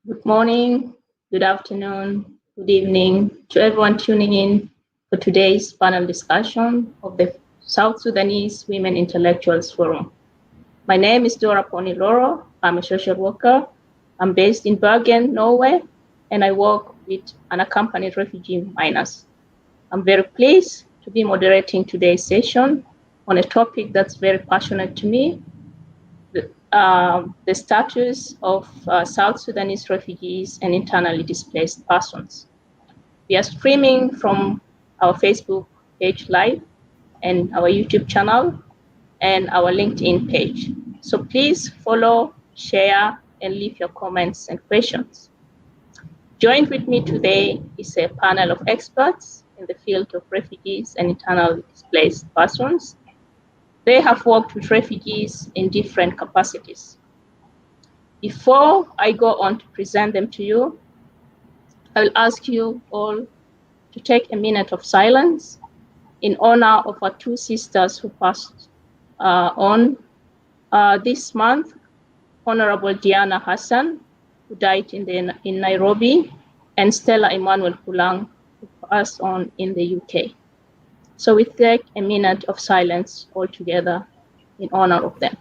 Good morning, good afternoon, good evening to everyone tuning in for today's panel discussion of the South Sudanese Women Intellectuals Forum. My name is Dora Poniloro. I'm a social worker. I'm based in Bergen, Norway, and I work with unaccompanied refugee minors. I'm very pleased to be moderating today's session on a topic that's very passionate to me, the status of South Sudanese refugees and internally displaced persons. We are streaming from our Facebook page live and our YouTube channel and our LinkedIn page. So please follow, share, and leave your comments and questions. Joined with me today is a panel of experts in the field of refugees and internally displaced persons. They have worked with refugees in different capacities. Before I go on to present them to you, I will ask you all to take a minute of silence in honor of our two sisters who passed on this month, Honorable Diana Hassan, who died in Nairobi, and Stella Emmanuel Kulang, who passed on in the UK. So we take a minute of silence all together in honor of them.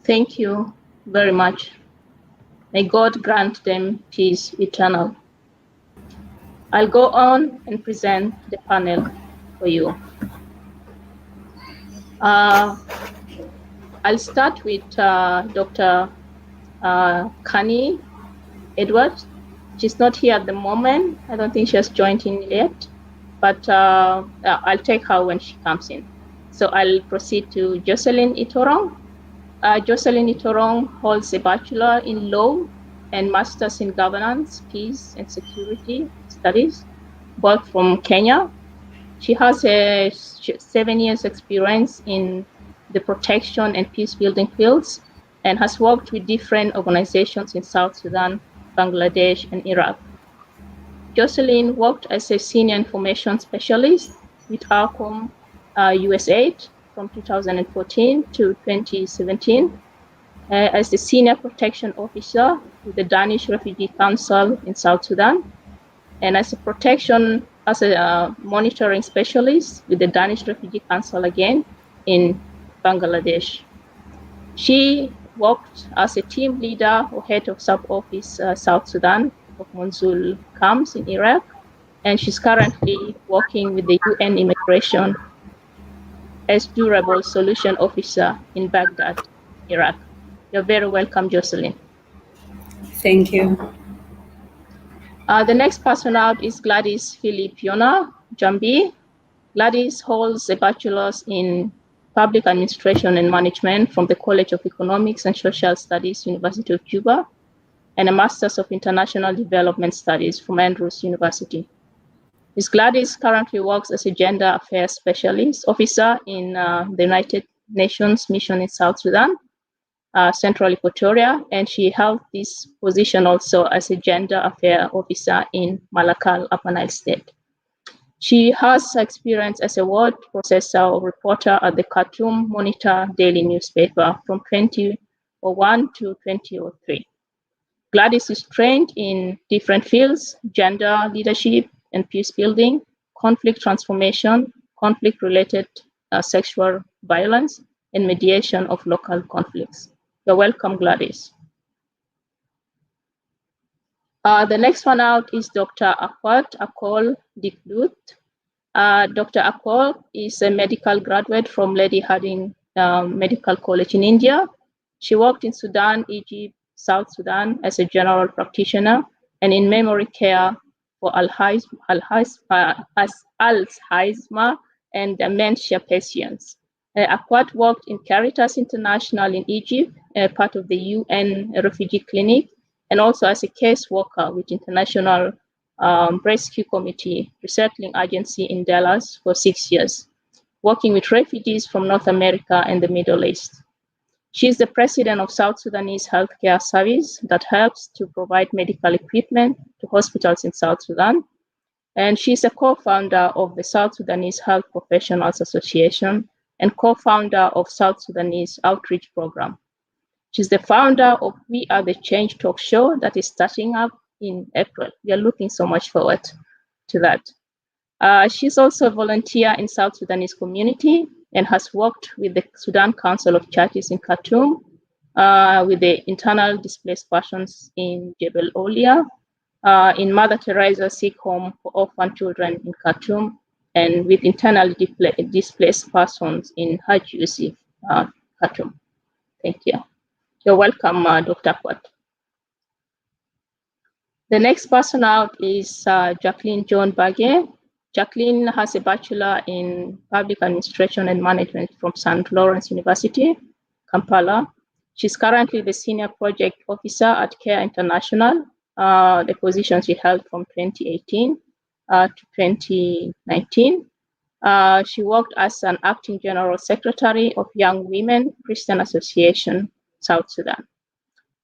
Thank you very much. May God grant them peace eternal. I'll go on and present the panel for you. I'll start with Dr. Kani Edwards. She's not here at the moment. I don't think she has joined in yet, but I'll take her when she comes in. So I'll proceed to Jocelyn Itorong. Jocelyn Itorong holds a Bachelor in Law and Masters in Governance, Peace and Security Studies, both from Kenya. She has 7 years experience in the protection and peace building fields and has worked with different organizations in South Sudan, Bangladesh, and Iraq. Jocelyn worked as a senior information specialist with ARCOM USAID from 2014 to 2017, as the senior protection officer with the Danish Refugee Council in South Sudan, and as a monitoring specialist with the Danish Refugee Council again in Bangladesh. She worked as a team leader or head of sub-office South Sudan of Mosul camps in Iraq, and she's currently working with the UN Immigration as Durable Solution Officer in Baghdad, Iraq. You're very welcome, Jocelyn. Thank you. The next person out is Gladys Filipiona Jambi. Gladys holds a bachelor's in Public Administration and Management from the College of Economics and Social Studies, University of Cuba, and a Master's of International Development Studies from Andrews University. Ms. Gladys currently works as a Gender Affairs Specialist Officer in the United Nations Mission in South Sudan, Central Equatoria, and she held this position also as a Gender Affairs Officer in Malakal, Upper Nile State. She has experience as a word processor or reporter at the Khartoum Monitor daily newspaper from 2001 to 2003. Gladys is trained in different fields: gender leadership and peace building, conflict transformation, conflict-related sexual violence, and mediation of local conflicts. You're welcome, Gladys. The next one out is Dr. Akwat Akol Diklut. Dr. Akol is a medical graduate from Lady Harding Medical College in India. She worked in Sudan, Egypt, South Sudan as a general practitioner and in memory care for Alzheimer's and dementia patients. Akwat worked in Caritas International in Egypt, part of the UN Refugee Clinic, and also as a case worker with International Rescue Committee Resettling Agency in Dallas for 6 years, working with refugees from North America and the Middle East. She is the president of South Sudanese Healthcare Service that helps to provide medical equipment to hospitals in South Sudan. And she's a co-founder of the South Sudanese Health Professionals Association and co-founder of South Sudanese Outreach Program. She's the founder of We Are the Change talk show that is starting up in April. We are looking so much forward to that. She's also a volunteer in South Sudanese community and has worked with the Sudan Council of Churches in Khartoum, with the internal displaced persons in Jebel Olia, in Mother Teresa Sick Home for Orphan Children in Khartoum, and with internally displaced persons in Haj Yusuf, Khartoum. Thank you. You're welcome, Dr. Akwat. The next person out is Jacqueline John Bagay. Jacqueline has a Bachelor in Public Administration and Management from St. Lawrence University, Kampala. She's currently the Senior Project Officer at CARE International, the position she held from 2018 to 2019. She worked as an Acting General Secretary of Young Women Christian Association, South Sudan.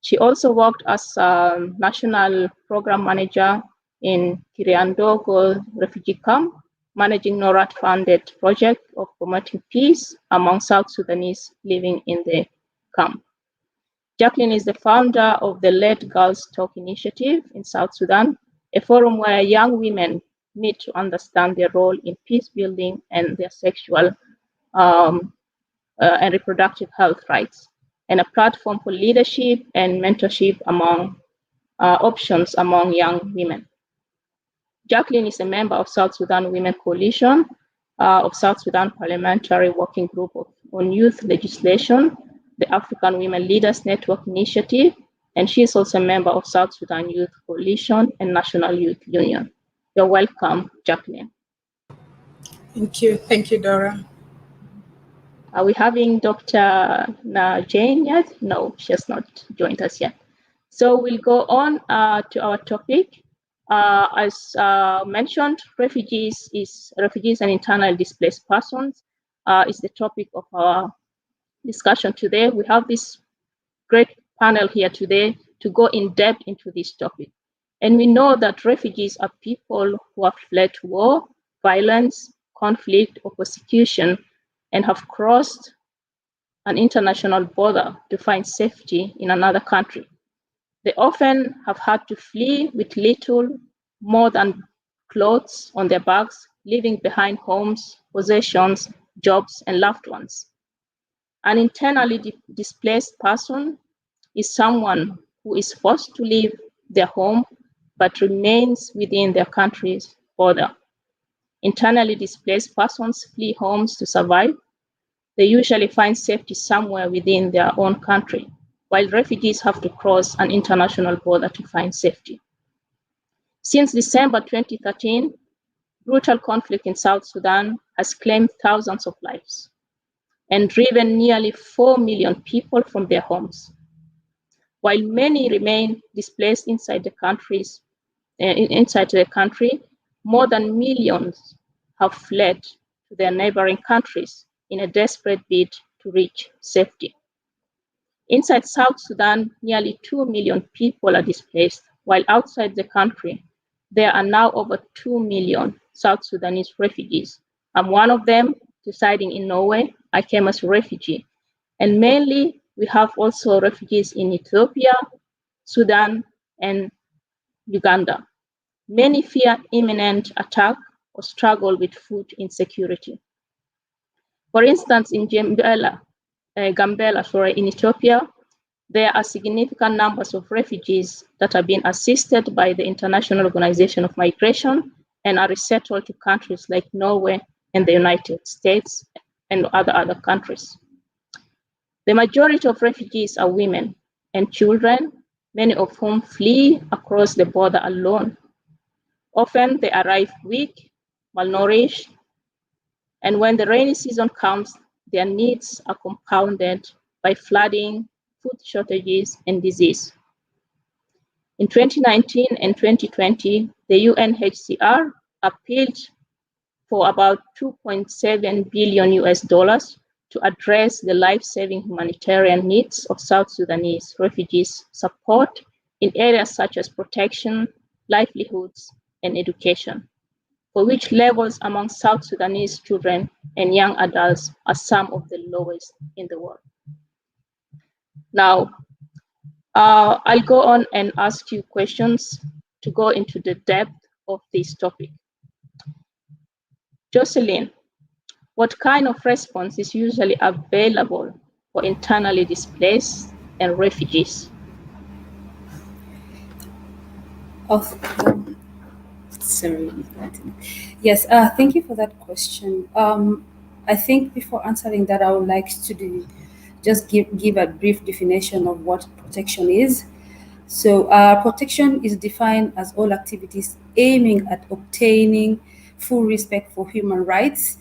She also worked as a National Program Manager in Kiriandogo Refugee Camp, managing NORAD-funded project of promoting peace among South Sudanese living in the camp. Jacqueline is the founder of the Let Girls Talk initiative in South Sudan, a forum where young women meet to understand their role in peace building and their sexual and reproductive health rights, and a platform for leadership and mentorship among options among young women. Jacqueline is a member of South Sudan Women Coalition, of South Sudan Parliamentary Working Group on Youth Legislation, the African Women Leaders Network Initiative, and she is also a member of South Sudan Youth Coalition and National Youth Union. You're welcome, Jacqueline. Thank you, Dora. Are we having Dr. Jane yet? No, she has not joined us yet. So we'll go on to our topic. As mentioned, refugees and internally displaced persons is the topic of our discussion today. We have this great panel here today to go in depth into this topic. And we know that refugees are people who have fled war, violence, conflict, or persecution, and have crossed an international border to find safety in another country. They often have had to flee with little more than clothes on their backs, leaving behind homes, possessions, jobs, and loved ones. An internally displaced person is someone who is forced to leave their home but remains within their country's border. Internally displaced persons flee homes to survive. They usually find safety somewhere within their own country, while refugees have to cross an international border to find safety. Since December 2013, brutal conflict in South Sudan has claimed thousands of lives and driven nearly 4 million people from their homes. While many remain displaced inside the country, more than millions have fled to their neighboring countries in a desperate bid to reach safety. Inside South Sudan, nearly 2 million people are displaced, while outside the country, there are now over 2 million South Sudanese refugees. I'm one of them, residing in Norway. I came as a refugee. And mainly, we have also refugees in Ethiopia, Sudan, and Uganda. Many fear imminent attack or struggle with food insecurity. For instance, in Gambela, in Ethiopia, there are significant numbers of refugees that have been assisted by the International Organization of Migration and are resettled to countries like Norway and the United States and other countries. The majority of refugees are women and children, many of whom flee across the border alone. Often they arrive weak, malnourished, and when the rainy season comes, their needs are compounded by flooding, food shortages, and disease. In 2019 and 2020, the UNHCR appealed for about 2.7 billion US dollars to address the life-saving humanitarian needs of South Sudanese refugees, support in areas such as protection, livelihoods, and education, for which levels among South Sudanese children and young adults are some of the lowest in the world. Now, I'll go on and ask you questions to go into the depth of this topic. Jocelyn, what kind of response is usually available for internally displaced and refugees? Sorry. Yes, thank you for that question. I think before answering that, I would like to just give a brief definition of what protection is. So protection is defined as all activities aiming at obtaining full respect for human rights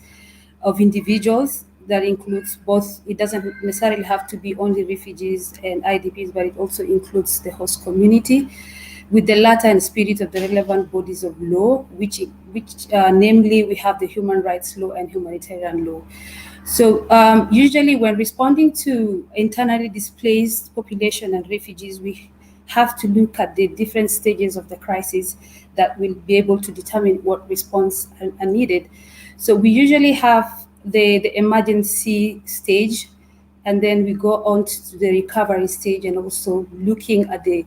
of individuals. That includes both, it doesn't necessarily have to be only refugees and IDPs, but it also includes the host community, with the latter and spirit of the relevant bodies of law, which namely we have the human rights law and humanitarian law. So usually when responding to internally displaced population and refugees, we have to look at the different stages of the crisis that will be able to determine what response are needed. So we usually have the emergency stage, and then we go on to the recovery stage, and also looking at the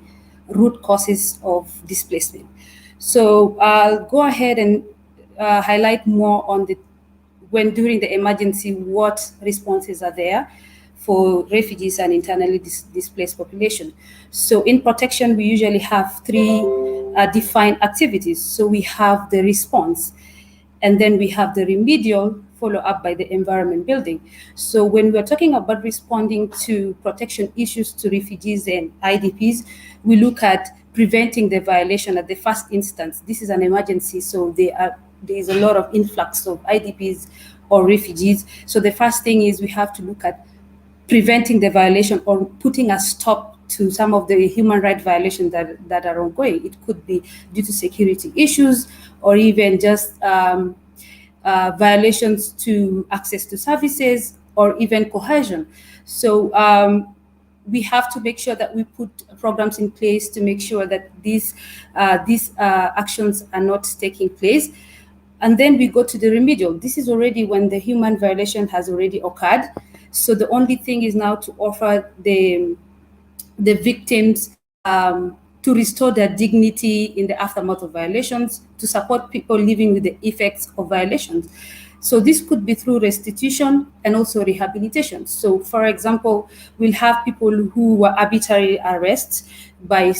root causes of displacement. So I'll go ahead and highlight more on when during the emergency, what responses are there for refugees and internally displaced population. So in protection, we usually have three defined activities. So we have the response, and then we have the remedial, follow up by the environment building. So when we're talking about responding to protection issues to refugees and IDPs, we look at preventing the violation at the first instance. This is an emergency, so there is a lot of influx of IDPs or refugees. So the first thing is we have to look at preventing the violation or putting a stop to some of the human rights violations that are ongoing. It could be due to security issues, or even just violations to access to services, or even coercion. So we have to make sure that we put programs in place to make sure that these actions are not taking place. And then we go to the remedial. This is already when the human violation has already occurred. So the only thing is now to offer the victims to restore their dignity in the aftermath of violations, to support people living with the effects of violations. So this could be through restitution and also rehabilitation. So for example, we'll have people who were arbitrary arrests by,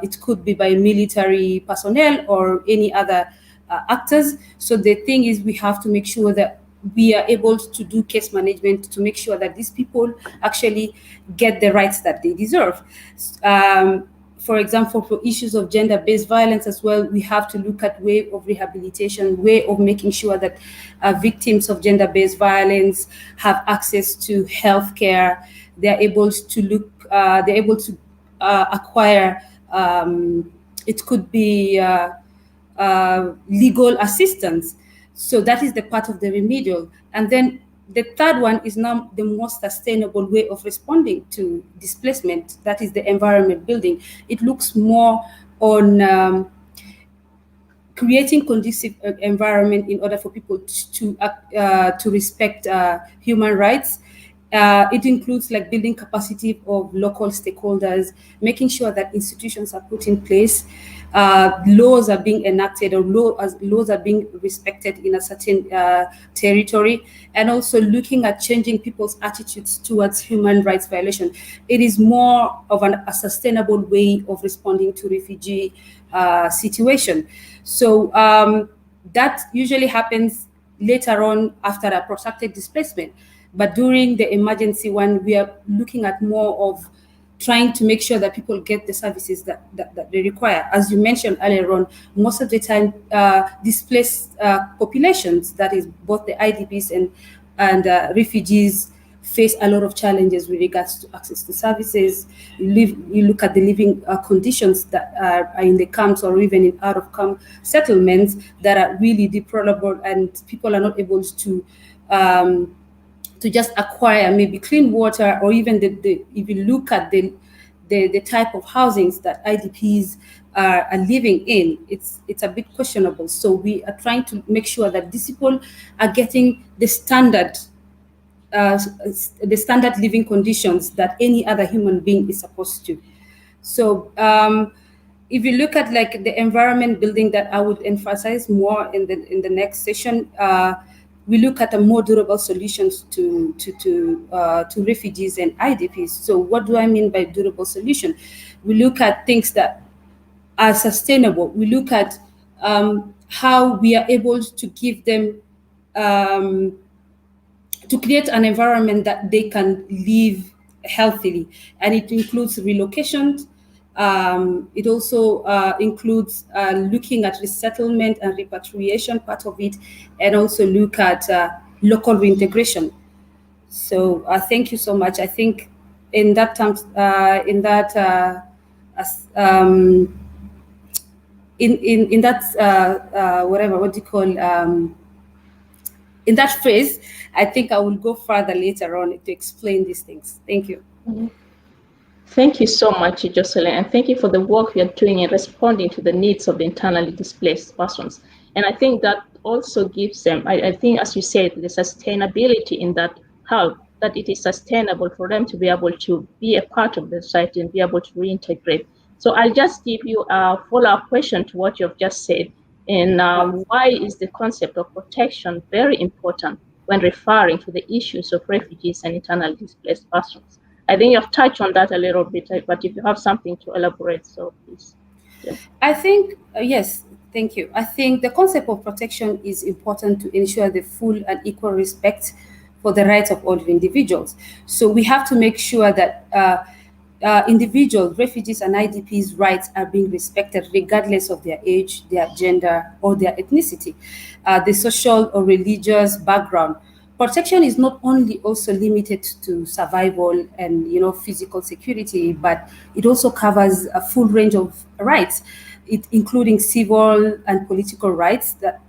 it could be by military personnel or any other actors. So the thing is, we have to make sure that we are able to do case management to make sure that these people actually get the rights that they deserve. For example, for issues of gender-based violence as well, we have to look at way of rehabilitation, way of making sure that victims of gender-based violence have access to healthcare. They're able to acquire, it could be legal assistance. So that is the part of the remedial. And then the third one is now the most sustainable way of responding to displacement. That is the environment building. It looks more on creating conducive environment in order for people to respect human rights. It includes like building capacity of local stakeholders, making sure that institutions are put in place, laws are being enacted, or laws are being respected in a certain territory, and also looking at changing people's attitudes towards human rights violation. It is more of a sustainable way of responding to refugee situation. So that usually happens later on after a protracted displacement. But during the emergency one, we are looking at more of trying to make sure that people get the services that they require. As you mentioned earlier on, most of the time, displaced populations, that is both the IDPs and and refugees face a lot of challenges with regards to access to services. You look at the living conditions that are in the camps or even in out-of-camp settlements that are really deplorable, and people are not able to just acquire maybe clean water, or even if you look at the type of housings that IDPs are living in, it's a bit questionable. So we are trying to make sure that these people are getting the standard living conditions that any other human being is supposed to. So if you look at like the environment building that I would emphasize more in the next session, we look at a more durable solutions to refugees and IDPs. So what do I mean by durable solution? We look at things that are sustainable. We look at how we are able to give them to create an environment that they can live healthily, and it includes relocation. It also includes looking at resettlement and repatriation part of it, and also look at local reintegration. So thank you so much. I think in that terms, in that whatever, what do you call, in that phrase, I think I will go further later on to explain these things. Thank you. Thank you so much, Jocelyn, and thank you for the work you're doing in responding to the needs of the internally displaced persons. And I think that also gives them, I think, as you said, the sustainability in that help, that it is sustainable for them to be able to be a part of the society and be able to reintegrate. So I'll just give you a follow-up question to what you've just said. And why is the concept of protection very important when referring to the issues of refugees and internally displaced persons? I think you've touched on that a little bit, but if you have something to elaborate, so please. Yeah. I think, yes, thank you. I think the concept of protection is important to ensure the full and equal respect for the rights of all individuals. So we have to make sure that individuals, refugees and IDPs' rights are being respected regardless of their age, their gender, or their ethnicity, the social or religious background. Protection is not only also limited to survival and physical security, but it also covers a full range of rights, including civil and political rights that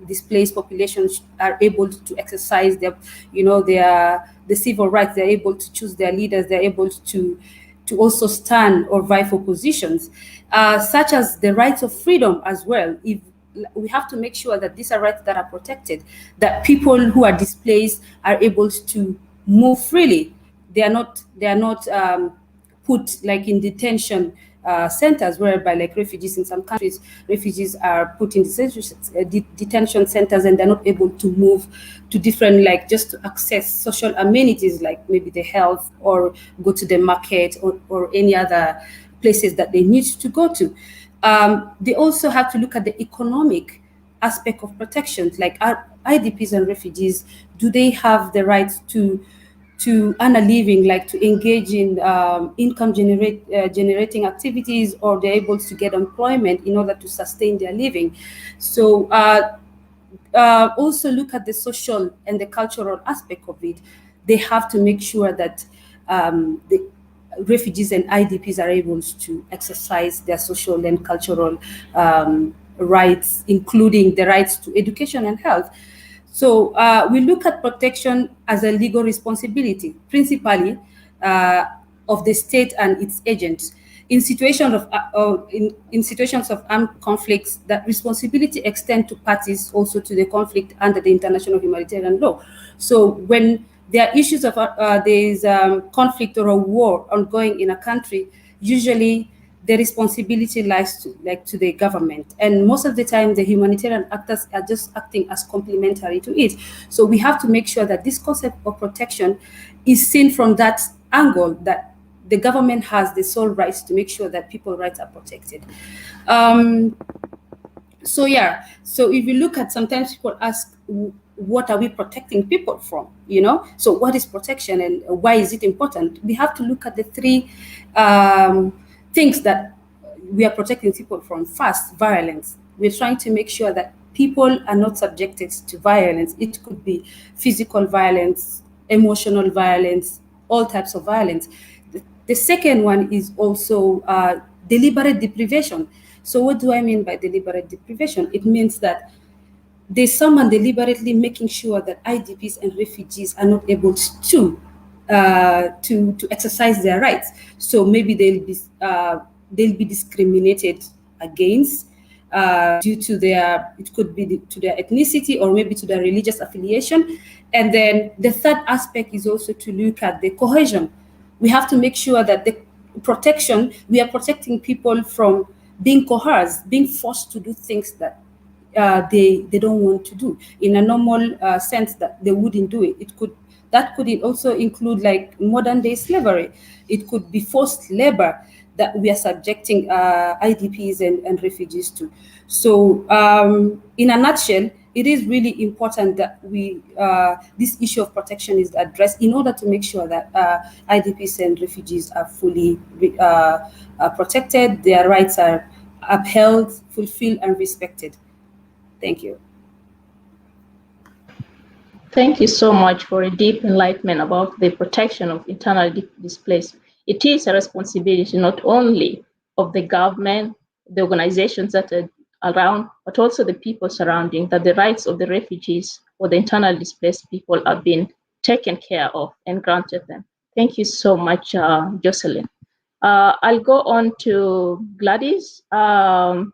displaced populations are able to exercise their the civil rights. They're able to choose their leaders. They're able to also stand or vie for positions, such as the rights of freedom as well. If we have to make sure that these are rights that are protected, that people who are displaced are able to move freely. They are not put like in detention centers, whereby like refugees in some countries, refugees are put in detention centers and they're not able to move to different, like just to access social amenities like maybe the health or go to the market or any other places that they need to go to. They also have to look at the economic aspect of protections, like IDPs and refugees. Do they have the right to earn a living, like to engage in income generating activities, or they're able to get employment in order to sustain their living? So also look at the social and the cultural aspect of it. They have to make sure that the refugees and IDPs are able to exercise their social and cultural rights, including the rights to education and health. So we look at protection as a legal responsibility, principally of the state and its agents. In situations of armed conflicts, that responsibility extends to parties also to the conflict under the international humanitarian law. So when there are issues of conflict or a war ongoing in a country, usually the responsibility lies to the government, and most of the time the humanitarian actors are just acting as complementary to it. So we have to make sure that this concept of protection is seen from that angle, that the government has the sole rights to make sure that people's rights are protected. So if you look at, sometimes people ask, what are we protecting people from? So what is protection and why is it important? We have to look at the three things that we are protecting people from. First, violence. We're trying to make sure that people are not subjected to violence. It could be physical violence, emotional violence, all types of violence. The second one is also deliberate deprivation. So what do I mean by deliberate deprivation? It means that there's someone deliberately making sure that IDPs and refugees are not able to exercise their rights. So maybe they'll be discriminated against due to it could be to their ethnicity or maybe to their religious affiliation. And then the third aspect is also to look at the cohesion. We have to make sure that we are protecting people from being coerced, being forced to do things that they don't want to do in a normal sense that they wouldn't do it. That could also include like modern day slavery. It could be forced labor that we are subjecting IDPs and refugees to. So in a nutshell, it is really important that this issue of protection is addressed in order to make sure that IDPs and refugees are fully protected, their rights are upheld, fulfilled, and respected. Thank you. Thank you so much for a deep enlightenment about the protection of internally displaced. It is a responsibility not only of the government, the organizations that are around, but also the people surrounding, that the rights of the refugees or the internally displaced people are being taken care of and granted them. Thank you so much, Jocelyn. I'll go on to Gladys. Are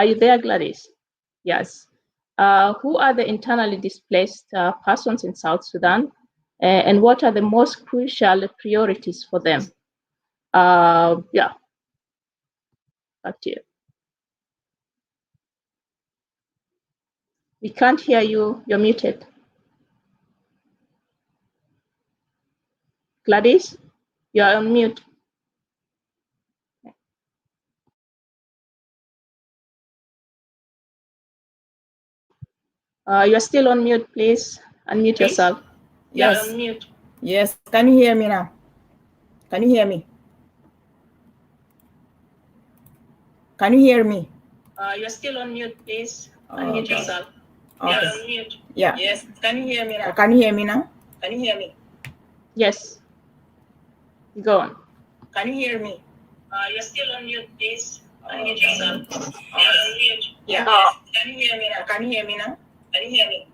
you there, Gladys? Yes. Who are the internally displaced persons in South Sudan, and what are the most crucial priorities for them? Yeah, back to you. We can't hear you. You're muted. Gladys, you are on mute. You're still on mute, please. Unmute yourself. Yes. You're on mute. Yes. Can you hear me now? Can you hear me? Can you hear me? You're still on mute, please. Unmute yourself. Okay. You're on mute. Yeah. Yes. Can you hear me now? Can you hear me now? Can you hear me? Yes. Go on. Can you hear me? You're still on mute, please. Unmute yourself. You're on mute. Yeah. Can you hear me now? Can you hear me now? Can you hear me?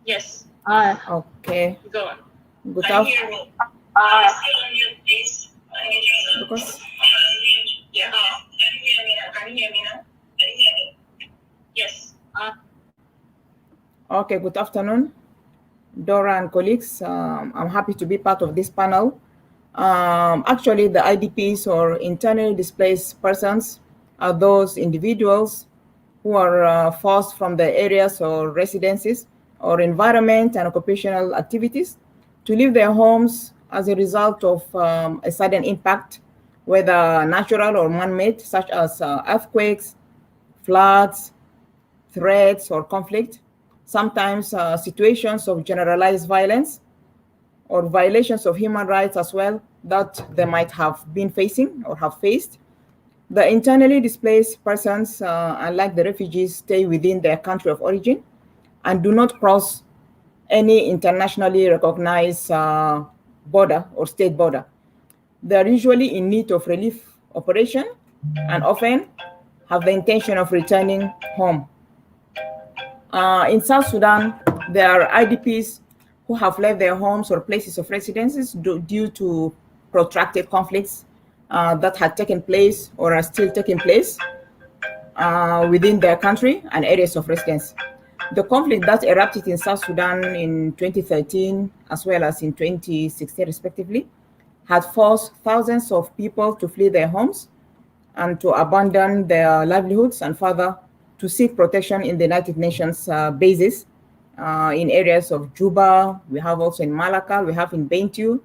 Yes. Okay. Go on. Good Can you hear me? You're still on mute, please. Unmute yourself. Because You're on mute. Yeah. Can you hear me now? Can you hear me now? Can you hear me? Yes. Okay. Good afternoon, Dora and colleagues. I'm happy to be part of this panel. Actually, the IDPs or internally displaced persons are those individuals who are forced from their areas or residences or environment and occupational activities to leave their homes as a result of a sudden impact, whether natural or man-made, such as earthquakes, floods, threats, or conflict, sometimes situations of generalized violence or violations of human rights as well that they might have been facing or have faced. The internally displaced persons, unlike the refugees, stay within their country of origin and do not cross any internationally recognized border or state border. They are usually in need of relief operation and often have the intention of returning home. In South Sudan, there are IDPs who have left their homes or places of residences due to protracted conflicts that had taken place or are still taking place within their country and areas of residence. The conflict that erupted in South Sudan in 2013 as well as in 2016 respectively had forced thousands of people to flee their homes and to abandon their livelihoods and further to seek protection in the United Nations bases in areas of Juba. We have also in Malakal, we have in Bentiu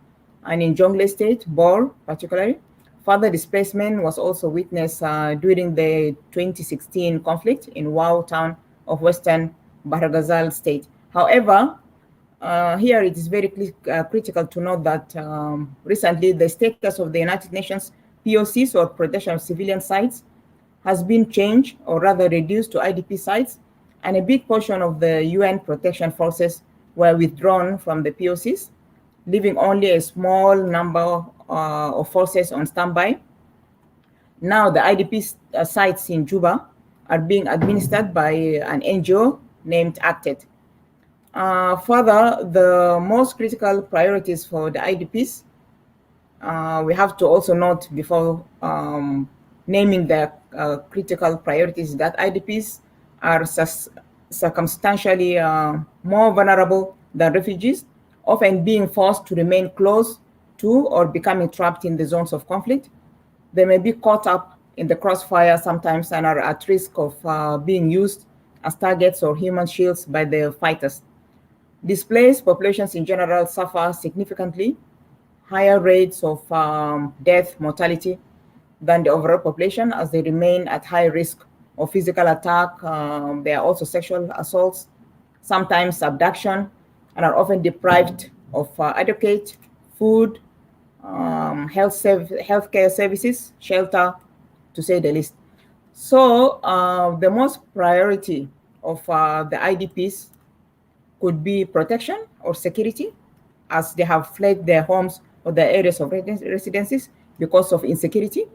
and in Jonglei State, Bor particularly. Further displacement was also witnessed during the 2016 conflict in Wau town of Western Bahr State. However, here it is very critical to note that recently the status of the United Nations POCs or protection of civilian sites has been changed or rather reduced to IDP sites, and a big portion of the UN protection forces were withdrawn from the POCs, leaving only a small number of forces on standby. Now the IDP sites in Juba are being administered by an NGO named ACTED. Further, the most critical priorities for the IDPs, we have to also note before naming the critical priorities that IDPs are circumstantially more vulnerable than refugees, often being forced to remain close to or becoming trapped in the zones of conflict. They may be caught up in the crossfire sometimes and are at risk of being used as targets or human shields by the fighters. Displaced populations in general suffer significantly higher rates of death mortality than the overall population, as they remain at high risk of physical attack. There are also sexual assaults, sometimes abduction, and are often deprived of adequate food, healthcare services, shelter, to say the least. So the most priority of the IDPs could be protection or security, as they have fled their homes or their areas of residences because of insecurity,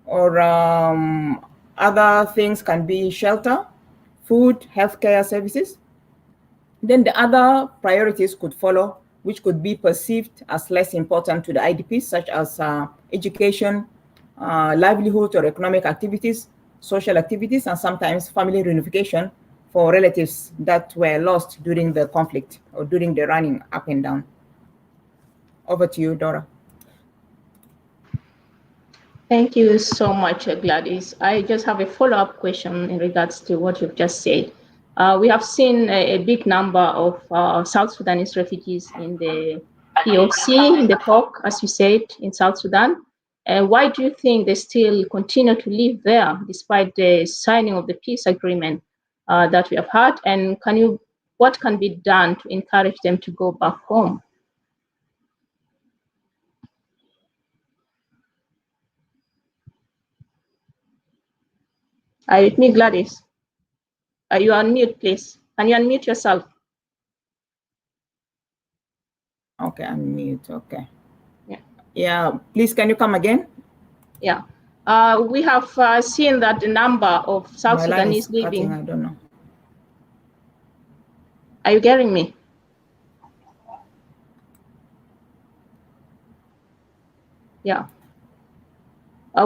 or other things can be shelter, food, healthcare services. Then the other priorities could follow, which could be perceived as less important to the IDPs, such as education, livelihood or economic activities, social activities, and sometimes family reunification for relatives that were lost during the conflict or during the running up and down. Over to you, Dora. Thank you so much, Gladys. I just have a follow-up question in regards to what you've just said. We have seen a big number of South Sudanese refugees in the POC, in the POC, as you said, in South Sudan. Why do you think they still continue to live there despite the signing of the peace agreement that we have had? And what can be done to encourage them to go back home? With me, Gladys. You are on mute, please. Can you unmute yourself? Okay, unmute. Okay. Yeah. Yeah, please, can you come again? Yeah. We have seen that the number of South My line is Sudanese living. cutting, I don't know. Are you getting me? Yeah.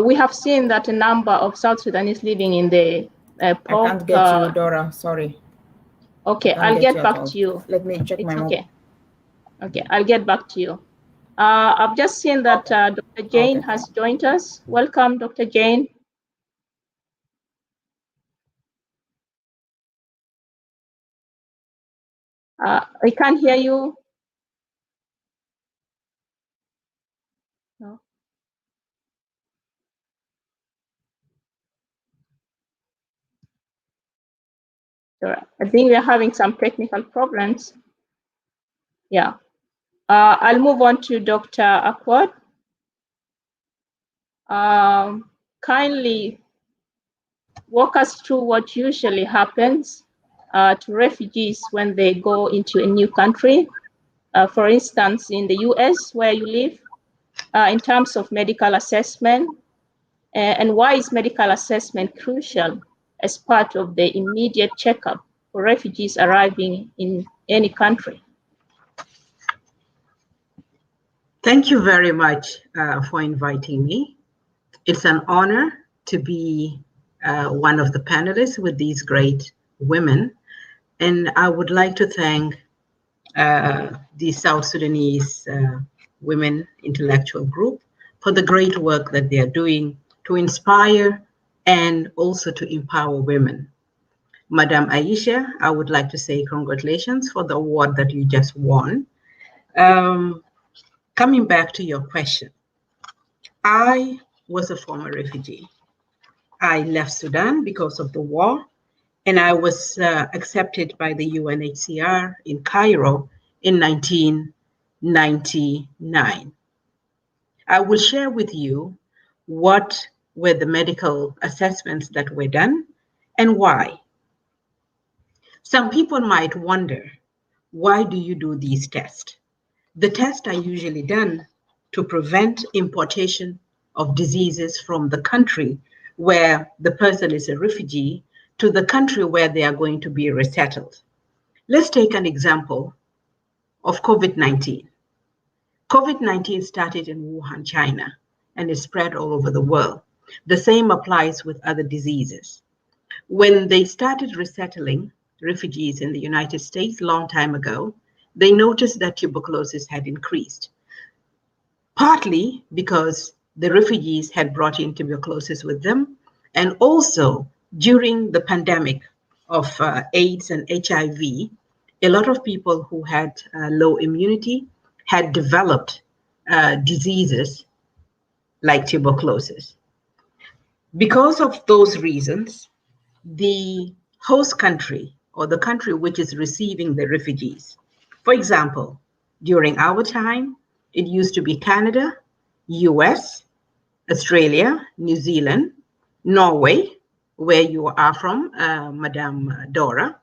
We have seen that the number of South Sudanese living in the I can't get you, Dora. Sorry. Okay, I'll get back to you. Let me check my mobile. Okay, I'll get back to you. I've just seen that Dr. Jane has joined us. Welcome, Dr. Jane. I can't hear you. No. I think we're having some technical problems. Yeah. I'll move on to Dr. Akwad. Kindly walk us through what usually happens to refugees when they go into a new country. For instance, in the US, where you live, in terms of medical assessment, and why is medical assessment crucial as part of the immediate checkup for refugees arriving in any country? Thank you very much for inviting me. It's an honor to be one of the panelists with these great women. And I would like to thank the South Sudanese Women Intellectual Group for the great work that they are doing to inspire and also to empower women. Madam Aisha, I would like to say congratulations for the award that you just won. Coming back to your question, I was a former refugee. I left Sudan because of the war, and I was accepted by the UNHCR in Cairo in 1999. I will share with you what were the medical assessments that were done and why? Some people might wonder, why do you do these tests? The tests are usually done to prevent importation of diseases from the country where the person is a refugee to the country where they are going to be resettled. Let's take an example of COVID-19. COVID-19 started in Wuhan, China, and it spread all over the world. The same applies with other diseases. When they started resettling refugees in the United States a long time ago, they noticed that tuberculosis had increased, partly because the refugees had brought in tuberculosis with them, and also during the pandemic of AIDS and HIV, a lot of people who had low immunity had developed diseases like tuberculosis. Because of those reasons, the host country or the country which is receiving the refugees, for example, during our time, it used to be Canada, US, Australia, New Zealand, Norway, where you are from, Madame Dora,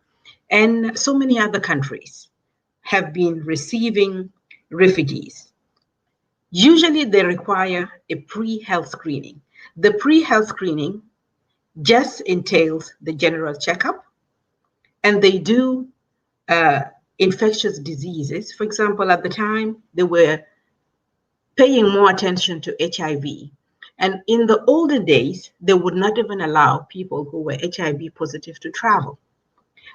and so many other countries have been receiving refugees. Usually they require a pre-health screening. The pre-health screening just entails the general checkup, and they do infectious diseases. For example, at the time, they were paying more attention to HIV. And in the olden days, they would not even allow people who were HIV positive to travel.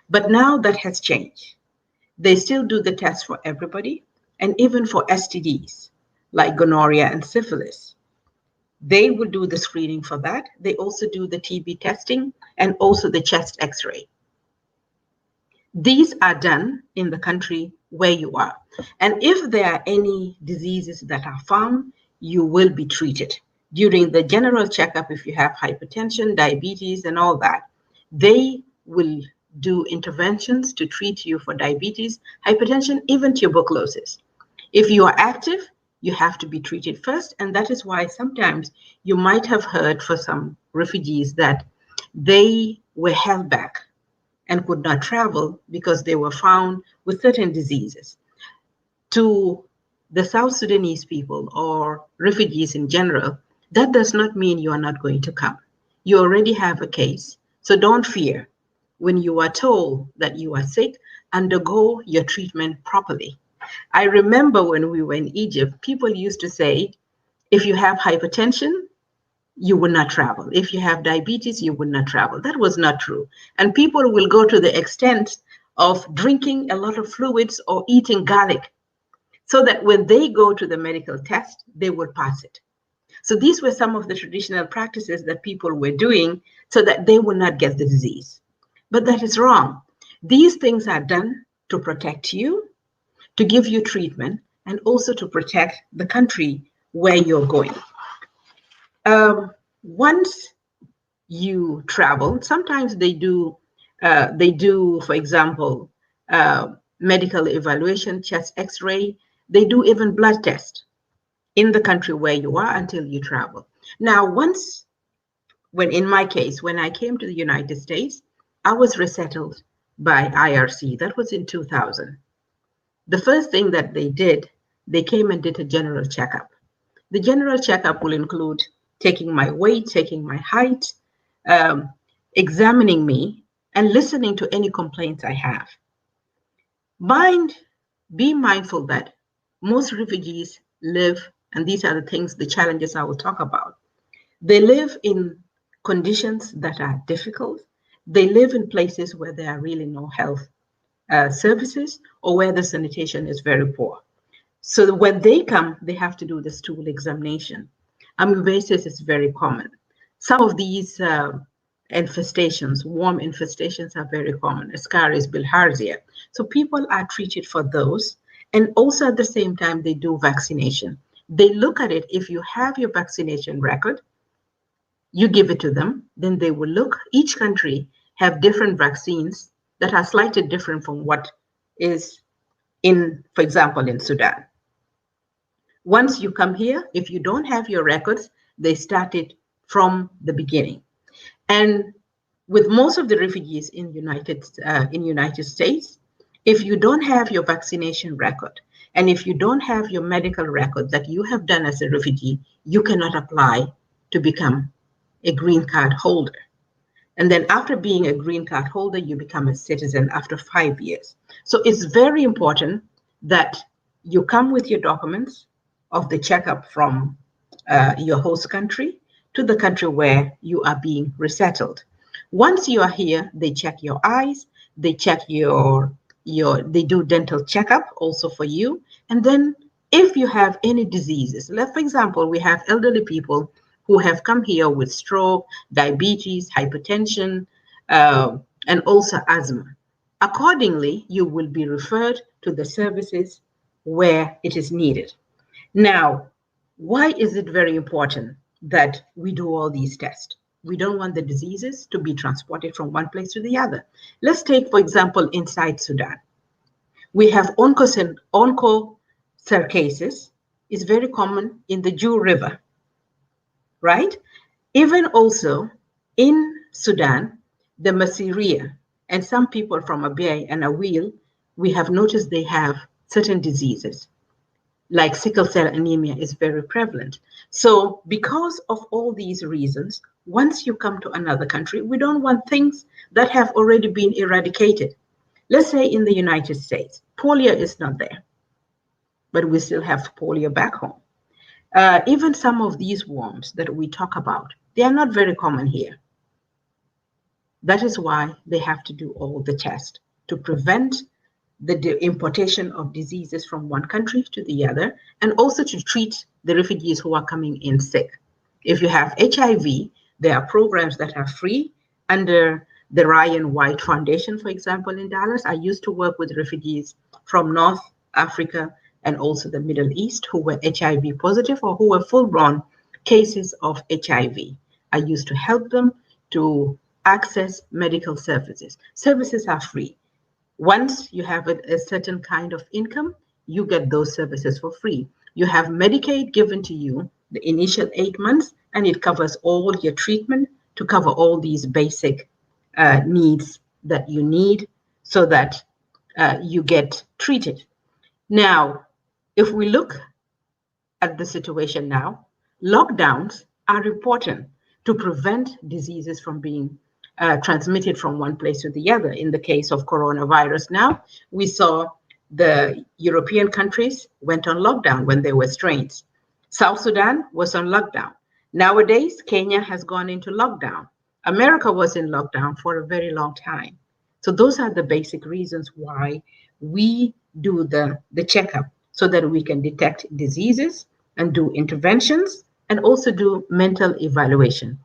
But now that has changed. They still do the test for everybody, and even for STDs, like gonorrhea and syphilis. They will do the screening for that. They also do the TB testing and also the chest X-ray. These are done in the country where you are. And if there are any diseases that are found, you will be treated. During the general checkup, if you have hypertension, diabetes, and all that, they will do interventions to treat you for diabetes, hypertension, even tuberculosis. If you are active, you have to be treated first. And that is why sometimes you might have heard for some refugees that they were held back and could not travel because they were found with certain diseases. To the South Sudanese people or refugees in general, that does not mean you are not going to come. You already have a case, so don't fear. When you are told that you are sick, undergo your treatment properly. I remember when we were in Egypt, people used to say, if you have hypertension, you will not travel. If you have diabetes, you will not travel. That was not true. And people will go to the extent of drinking a lot of fluids or eating garlic so that when they go to the medical test, they will pass it. So these were some of the traditional practices that people were doing so that they will not get the disease. But that is wrong. These things are done to protect you, to give you treatment, and also to protect the country where you're going. Once you travel, sometimes they do, for example, medical evaluation, chest X-ray. They do even blood test in the country where you are until you travel. Now, when in my case, when I came to the United States, I was resettled by IRC. That was in 2000. The first thing that they did, they came and did a general checkup. The general checkup will include taking my weight, taking my height, examining me, and listening to any complaints I have. Be mindful that most refugees live, and these are the things, the challenges I will talk about. They live in conditions that are difficult. They live in places where there are really no health services or where the sanitation is very poor. So when they come, they have to do the stool examination. Amoebasis is very common. Some of these infestations, worm infestations, are very common. Ascaris, bilharzia. So people are treated for those. And also at the same time, they do vaccination. They look at it. If you have your vaccination record, you give it to them, then they will look. Each country have different vaccines that are slightly different from what is in, for example, in Sudan. Once you come here, if you don't have your records, they start it from the beginning. And with most of the refugees in United States, if you don't have your vaccination record and if you don't have your medical record that you have done as a refugee, you cannot apply to become a green card holder. And then after being a green card holder, you become a citizen after 5 years. So it's very important that you come with your documents of the checkup from your host country to the country where you are being resettled. Once you are here, they check your eyes, they check they do dental checkup also for you. And then if you have any diseases, like for example, we have elderly people who have come here with stroke, diabetes, hypertension, and also asthma. Accordingly, you will be referred to the services where it is needed. Now, why is it very important that we do all these tests? We don't want the diseases to be transported from one place to the other. Let's take, for example, inside Sudan. We have onchocerciasis. It's very common in the Ju River, right? Even also in Sudan, the Masiriya and some people from Abyei and Awil, we have noticed they have certain diseases, like sickle cell anemia is very prevalent. So because of all these reasons, once you come to another country, we don't want things that have already been eradicated. Let's say in the United States, polio is not there, but we still have polio back home. Even some of these worms that we talk about, they are not very common here. That is why they have to do all the tests to prevent the importation of diseases from one country to the other, and also to treat the refugees who are coming in sick. If you have HIV, there are programs that are free under the Ryan White Foundation, for example, in Dallas. I used to work with refugees from North Africa and also the Middle East who were HIV positive or who were full-blown cases of HIV. I used to help them to access medical services. Services are free. Once you have a certain kind of income, you get those services for free. You have Medicaid given to you the initial 8 months, and it covers all your treatment to cover all these basic needs that you need so that you get treated. Now, if we look at the situation now, lockdowns are important to prevent diseases from being transmitted from one place to the other. In the case of coronavirus now, we saw the European countries went on lockdown when there were strains. South Sudan was on lockdown. Nowadays, Kenya has gone into lockdown. America was in lockdown for a very long time. So those are the basic reasons why we do the checkup, so that we can detect diseases and do interventions and also do mental evaluation.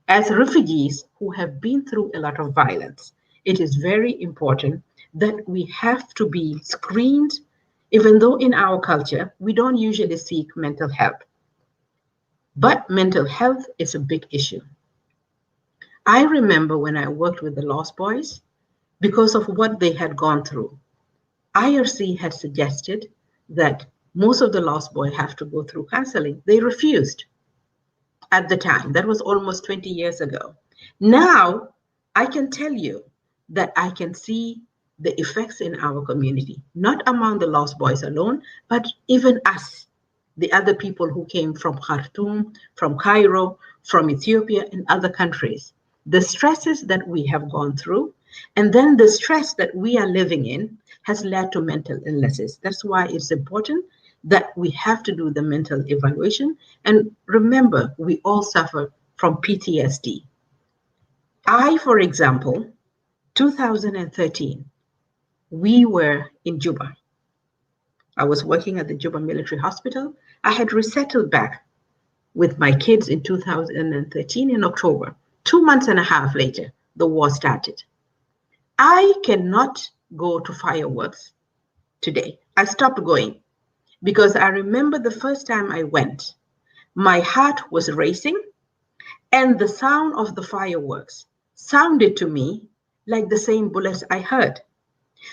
As refugees who have been through a lot of violence, it is very important that we have to be screened, even though in our culture, we don't usually seek mental help. But mental health is a big issue. I remember when I worked with the Lost Boys, because of what they had gone through, IRC had suggested that most of the Lost Boys have to go through counseling. They refused at the time. That was almost 20 years ago. Now, I can tell you that I can see the effects in our community, not among the Lost Boys alone, but even us, the other people who came from Khartoum, from Cairo, from Ethiopia, and other countries. The stresses that we have gone through, and then the stress that we are living in, has led to mental illnesses. That's why it's important that we have to do the mental evaluation. And remember, we all suffer from PTSD. I, for example, 2013, we were in Juba. I was working at the Juba Military Hospital. I had resettled back with my kids in 2013 in October. 2 months and a half later, the war started. I cannot go to fireworks today. I stopped going because I remember the first time I went, my heart was racing and the sound of the fireworks sounded to me like the same bullets I heard.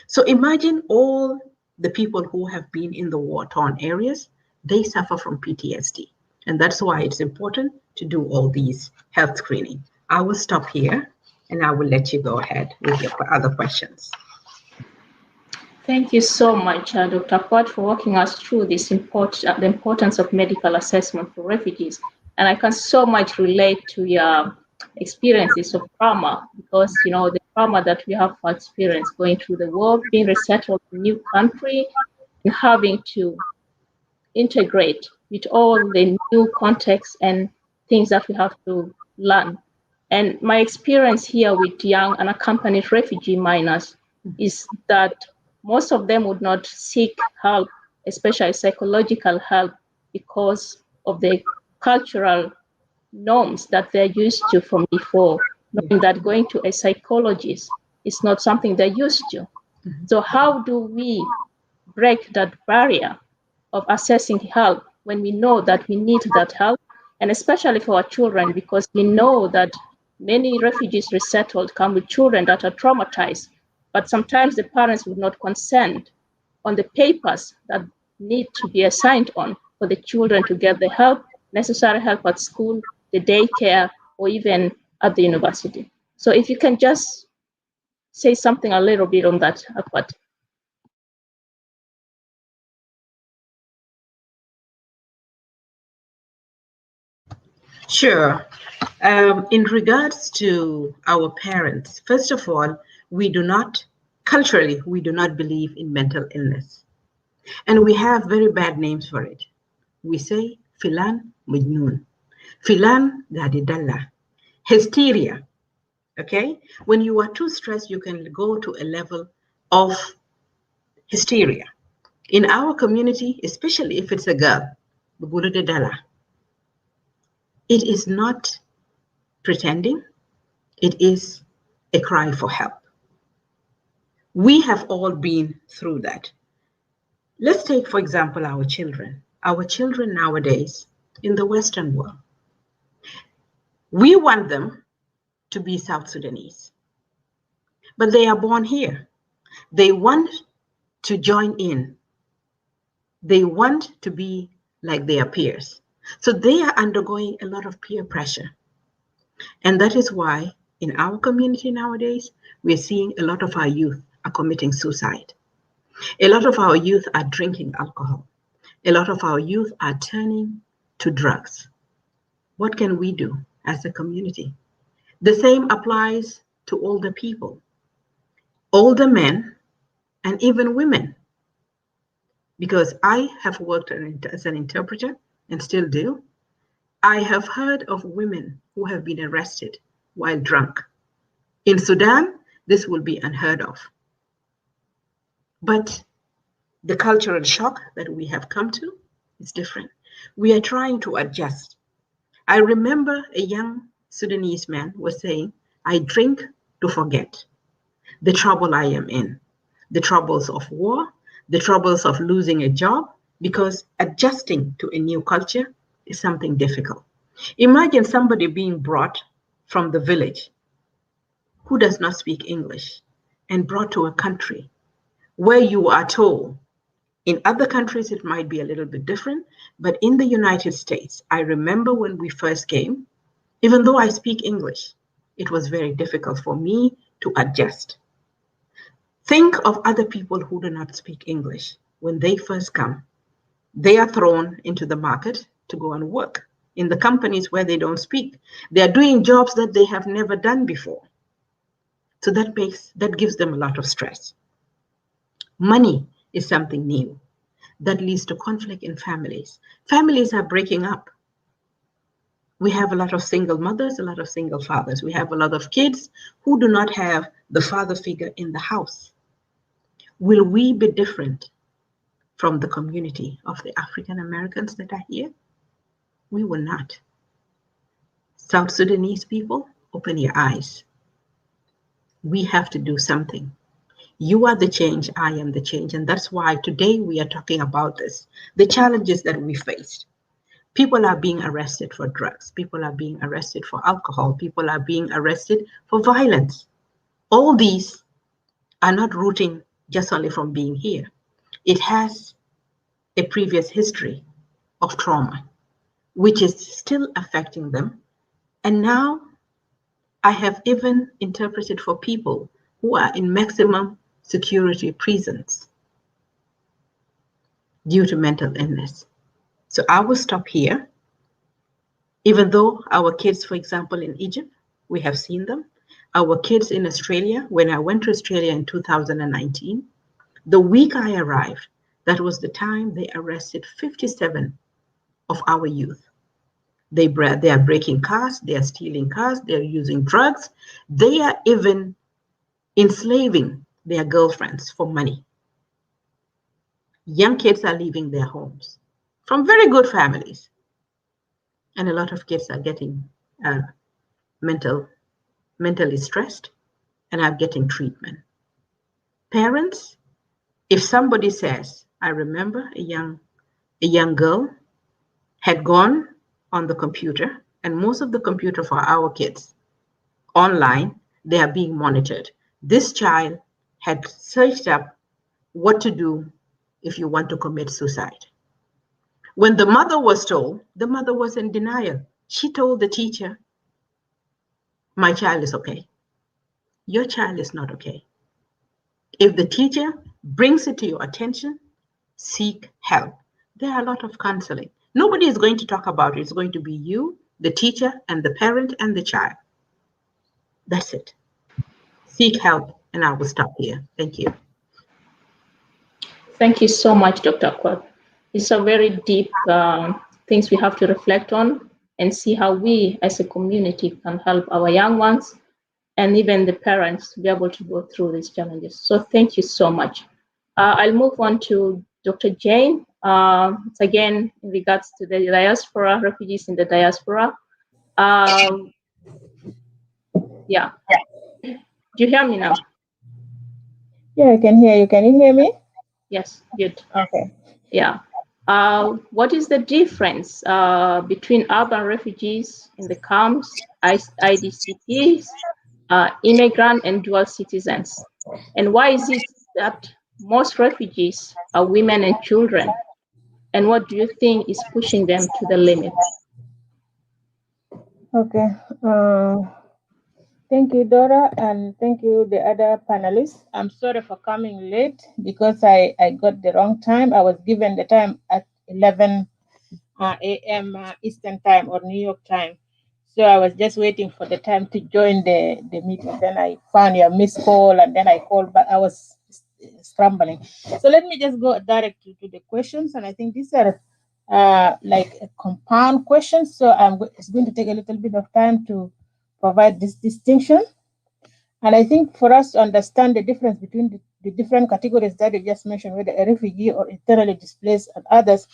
So imagine all the people who have been in the war-torn areas, they suffer from PTSD. And that's why it's important to do all these health screening. I will stop here and I will let you go ahead with your other questions. Thank you so much, Dr. Kwat, for walking us through this the importance of medical assessment for refugees. And I can so much relate to your experiences of trauma, because the trauma that we have experienced going through the war, being resettled in a new country, and having to integrate with all the new contexts and things that we have to learn. And my experience here with young unaccompanied refugee minors is that most of them would not seek help, especially psychological help, because of the cultural norms that they're used to from before, knowing that going to a psychologist is not something they're used to. So how do we break that barrier of accessing help when we know that we need that help? And especially for our children, because we know that many refugees resettled come with children that are traumatized, but sometimes the parents would not consent on the papers that need to be assigned on for the children to get the help, necessary help at school, the daycare, or even at the university. So if you can just say something a little bit on that, Akwat. Sure. In regards to our parents, first of all, culturally, we do not believe in mental illness. And we have very bad names for it. We say filan majnoon, filan gadidalla, hysteria. Okay? When you are too stressed, you can go to a level of hysteria. In our community, especially if it's a girl, it is not pretending, it is a cry for help. We have all been through that. Let's take, for example, our children. Our children nowadays in the Western world, we want them to be South Sudanese, but they are born here. They want to join in. They want to be like their peers. So they are undergoing a lot of peer pressure. And that is why in our community nowadays, we're seeing a lot of our youth are committing suicide. A lot of our youth are drinking alcohol. A lot of our youth are turning to drugs. What can we do as a community? The same applies to older people, older men, and even women. Because I have worked as an interpreter and still do. I have heard of women who have been arrested while drunk. In Sudan, this will be unheard of. But the cultural shock that we have come to is different. We are trying to adjust. I remember a young Sudanese man was saying, I drink to forget the trouble I am in, the troubles of war, the troubles of losing a job, because adjusting to a new culture is something difficult. Imagine somebody being brought from the village who does not speak English and brought to a country where you are told, in other countries it might be a little bit different, but in the United States, I remember when we first came, even though I speak English, it was very difficult for me to adjust. Think of other people who do not speak English. When they first come, they are thrown into the market to go and work in the companies where they don't speak. They are doing jobs that they have never done before. So that gives them a lot of stress. Money is something new that leads to conflict in families. Families are breaking up. We have a lot of single mothers, a lot of single fathers. We have a lot of kids who do not have the father figure in the house. Will we be different from the community of the African Americans that are here? We will not. South Sudanese people, open your eyes. We have to do something. You are the change, I am the change. And that's why today we are talking about this, the challenges that we faced. People are being arrested for drugs. People are being arrested for alcohol. People are being arrested for violence. All these are not rooting just only from being here. It has a previous history of trauma. which is still affecting them. And now I have even interpreted for people who are in maximum security prisons due to mental illness. So I will stop here. Even though our kids, for example, in Egypt, we have seen them. Our kids in Australia, when I went to Australia in 2019, the week I arrived, that was the time they arrested 57 of our youth. They are breaking cars, they are stealing cars, they are using drugs, they are even enslaving their girlfriends for money. Young kids are leaving their homes from very good families. And a lot of kids are getting mentally stressed and are getting treatment. Parents, if somebody says, I remember a young girl had gone on the computer, and most of the computer for our kids online, they are being monitored. This child had searched up what to do if you want to commit suicide. When the mother was told, the mother was in denial. She told the teacher, my child is okay. Your child is not okay. If the teacher brings it to your attention, seek help. There are a lot of counseling. Nobody is going to talk about it. It's going to be you, the teacher, and the parent and the child. That's it. Seek help, and I will stop here. Thank you. Thank you so much, Dr. Kwab. It's a very deep things we have to reflect on and see how we as a community can help our young ones and even the parents to be able to go through these challenges. So thank you so much. I'll move on to Dr. Jane. It's again in regards to the diaspora, refugees in the diaspora. Yeah. Do you hear me now? Yeah, I can hear you. Can you hear me? Yes, good. Okay. Yeah. What is the difference between urban refugees in the camps, IDPs, immigrant and dual citizens? And why is it that most refugees are women and children? And what do you think is pushing them to the limit? Okay. Thank you, Dora, and thank you, the other panelists. I'm sorry for coming late because I got the wrong time. I was given the time at 11 a.m. Eastern time or New York time. So I was just waiting for the time to join the meeting. Then I found your missed call and then I called, but I was scrambling. So let me just go direct to the questions. And I think these are like a compound questions. So it's going to take a little bit of time to provide this distinction. And I think for us to understand the difference between the different categories that you just mentioned, whether a refugee or internally displaced and others,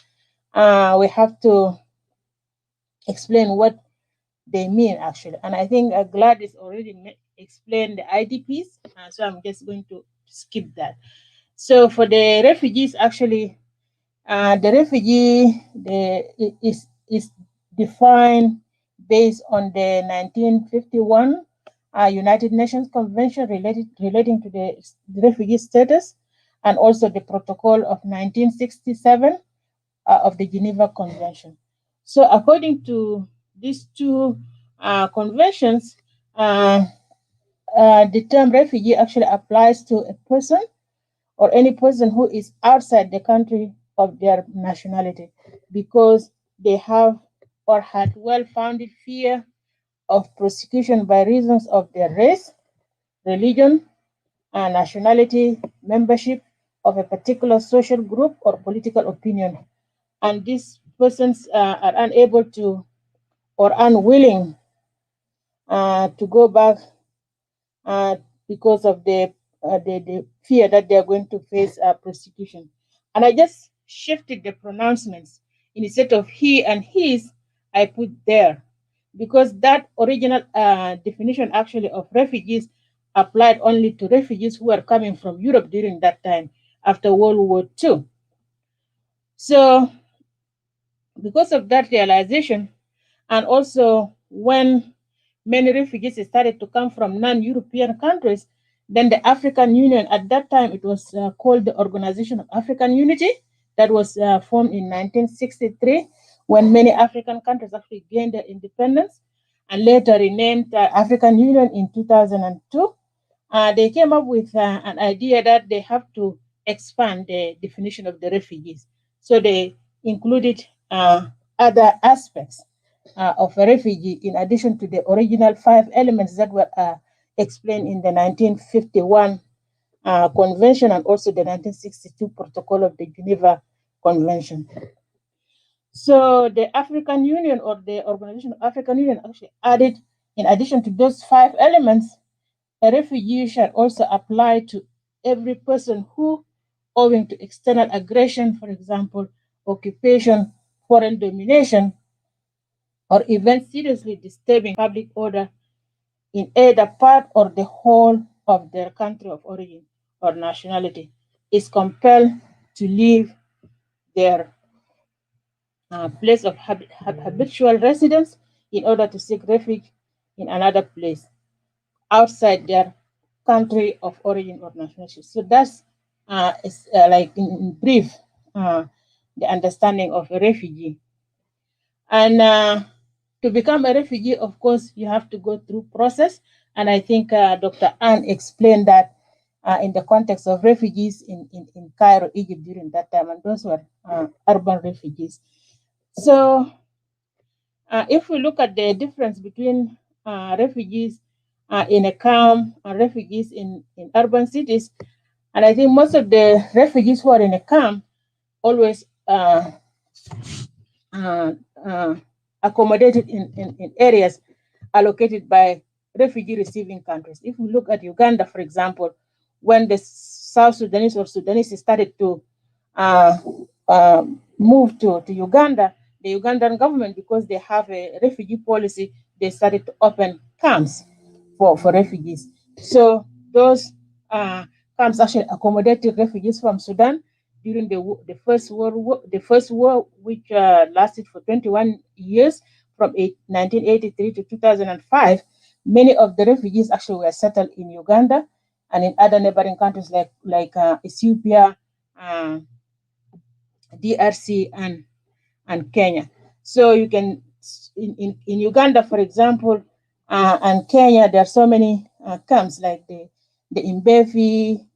we have to explain what they mean actually. And I think Gladys already explained the IDPs, so I'm just going to skip that. So for the refugees, actually, the refugee is defined based on the 1951 United Nations Convention relating to the refugee status, and also the Protocol of 1967 of the Geneva Convention. So according to these two conventions, the term refugee actually applies to a person or any person who is outside the country of their nationality because they have or had well-founded fear of prosecution by reasons of their race, religion, nationality, membership of a particular social group or political opinion. And these persons are unable to or unwilling to go back because of the fear that they are going to face prosecution. And I just shifted the pronouncements. Instead of he and his, I put there, because that original definition actually of refugees applied only to refugees who are coming from Europe during that time after World War II. So because of that realization, and also when many refugees started to come from non-European countries, then the African Union, at that time it was called the Organization of African Unity, that was formed in 1963, when many African countries actually gained their independence and later renamed African Union in 2002, they came up with an idea that they have to expand the definition of the refugees. So they included other aspects of a refugee in addition to the original 5 elements that were explained in the 1951 Convention and also the 1962 Protocol of the Geneva Convention. So the African Union or the Organization of African Union actually added, in addition to those 5 elements, a refugee shall also apply to every person who, owing to external aggression, for example, occupation, foreign domination, or events seriously disturbing public order in either part or the whole of their country of origin or nationality, is compelled to leave their place of habitual residence in order to seek refuge in another place outside their country of origin or nationality. So that's like in brief the understanding of a refugee. And to become a refugee, of course, you have to go through process. And I think Dr. Ann explained that in the context of refugees in Cairo, Egypt during that time, and those were urban refugees. So if we look at the difference between refugees in a camp and refugees in urban cities, and I think most of the refugees who are in a camp always accommodated in areas allocated by refugee receiving countries. If we look at Uganda, for example, when the South Sudanese or Sudanese started to move to Uganda, the Ugandan government, because they have a refugee policy, they started to open camps for refugees. So those camps actually accommodated refugees from Sudan during the first war, which lasted for 21 years, from 1983 to 2005. Many of the refugees actually were settled in Uganda and in other neighboring countries like Ethiopia, DRC, and Kenya. So you can, in Uganda, for example, and Kenya, there are so many camps like the Imbefi,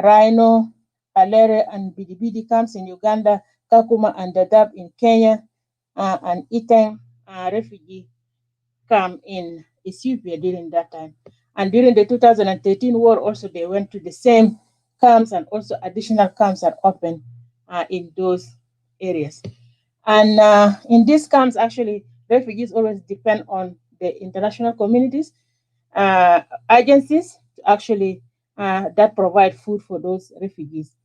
Rhino, Alere, and Bidibidi camps in Uganda, Kakuma and Dadaab in Kenya, and Iteng refugee camp in Ethiopia during that time. And during the 2013 war, also they went to the same camps, and also additional camps are open in those areas. And in these camps, actually, refugees always depend on the international communities, agencies, actually, that provide food for those refugees.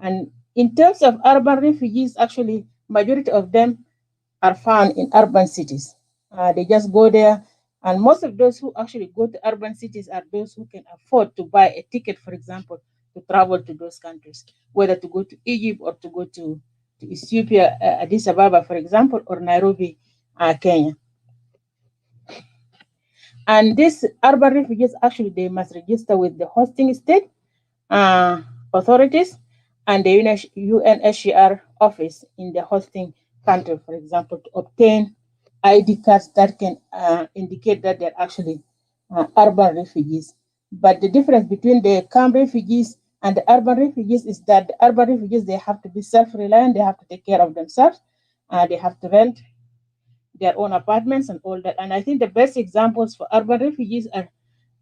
And in terms of urban refugees, actually, majority of them are found in urban cities. They just go there. And most of those who actually go to urban cities are those who can afford to buy a ticket, for example, to travel to those countries, whether to go to Egypt or to go to Ethiopia, Addis Ababa, for example, or Nairobi, Kenya. And these urban refugees, actually, they must register with the hosting state authorities and the UNHCR office in the hosting country, for example, to obtain ID cards that can indicate that they're actually urban refugees. But the difference between the camp refugees and the urban refugees is that the urban refugees, they have to be self-reliant, they have to take care of themselves, they have to rent their own apartments and all that. And I think the best examples for urban refugees are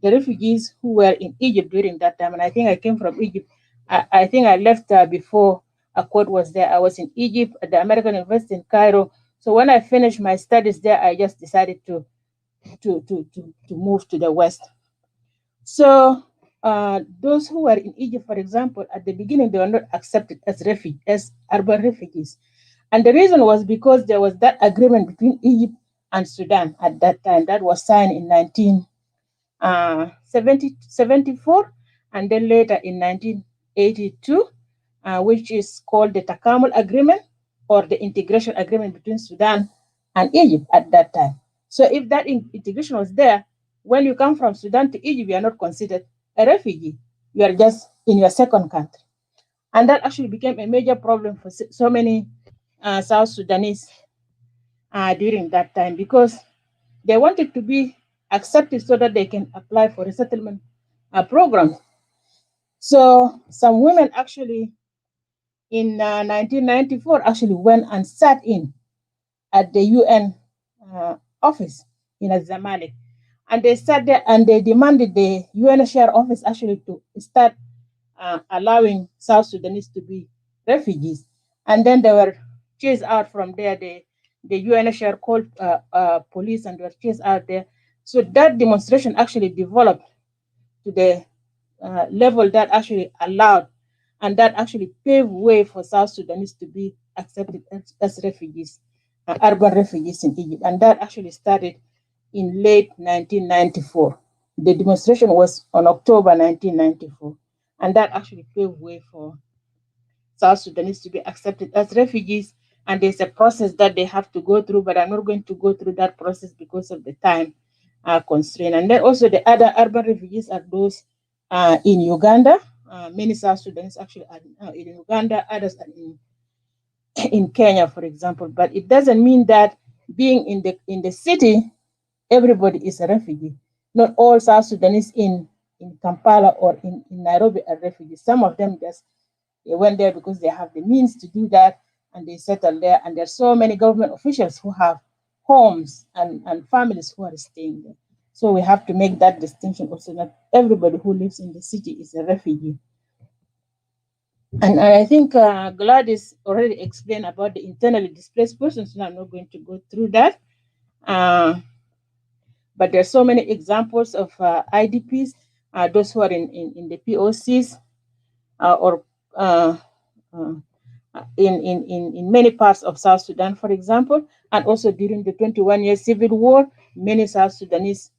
the refugees who were in Egypt during that time. And I think I came from Egypt. I think I left before Accord was there. I was in Egypt at the American University in Cairo. So when I finished my studies there, I just decided to move to the West. So those who were in Egypt, for example, at the beginning, they were not accepted as urban refugees. And the reason was because there was that agreement between Egypt and Sudan at that time that was signed in 1974, and then later in 1982, which is called the Takamul Agreement, or the Integration Agreement between Sudan and Egypt at that time. So if that integration was there, when you come from Sudan to Egypt, you are not considered a refugee. You are just in your second country. And that actually became a major problem for so many South Sudanese during that time, because they wanted to be accepted so that they can apply for resettlement program. So some women actually in 1994 actually went and sat in at the UN office in Zamalek. And they sat there and they demanded the UNHCR office actually to start allowing South Sudanese to be refugees. And then they were chased out from there. The UNHCR called police and were chased out there. So that demonstration actually developed to the level that actually allowed and that actually paved way for South Sudanese to be accepted as refugees, urban refugees in Egypt. And that actually started in late 1994. The demonstration was on October 1994. And that actually paved way for South Sudanese to be accepted as refugees. And there's a process that they have to go through, but I'm not going to go through that process because of the time constraint. And then also the other urban refugees are those in Uganda. Many South Sudanese actually are in Uganda, others are in Kenya, for example. But it doesn't mean that being in the city, everybody is a refugee. Not all South Sudanese in Kampala or in Nairobi are refugees. Some of them just they went there because they have the means to do that and they settled there. And there's so many government officials who have homes and families who are staying there. So we have to make that distinction also, that everybody who lives in the city is a refugee. And I think Gladys already explained about the internally displaced persons, so I'm not going to go through that. But there's so many examples of IDPs, those who are in the POCs or in many parts of South Sudan, for example, and also during the 21-year civil war, many South Sudanese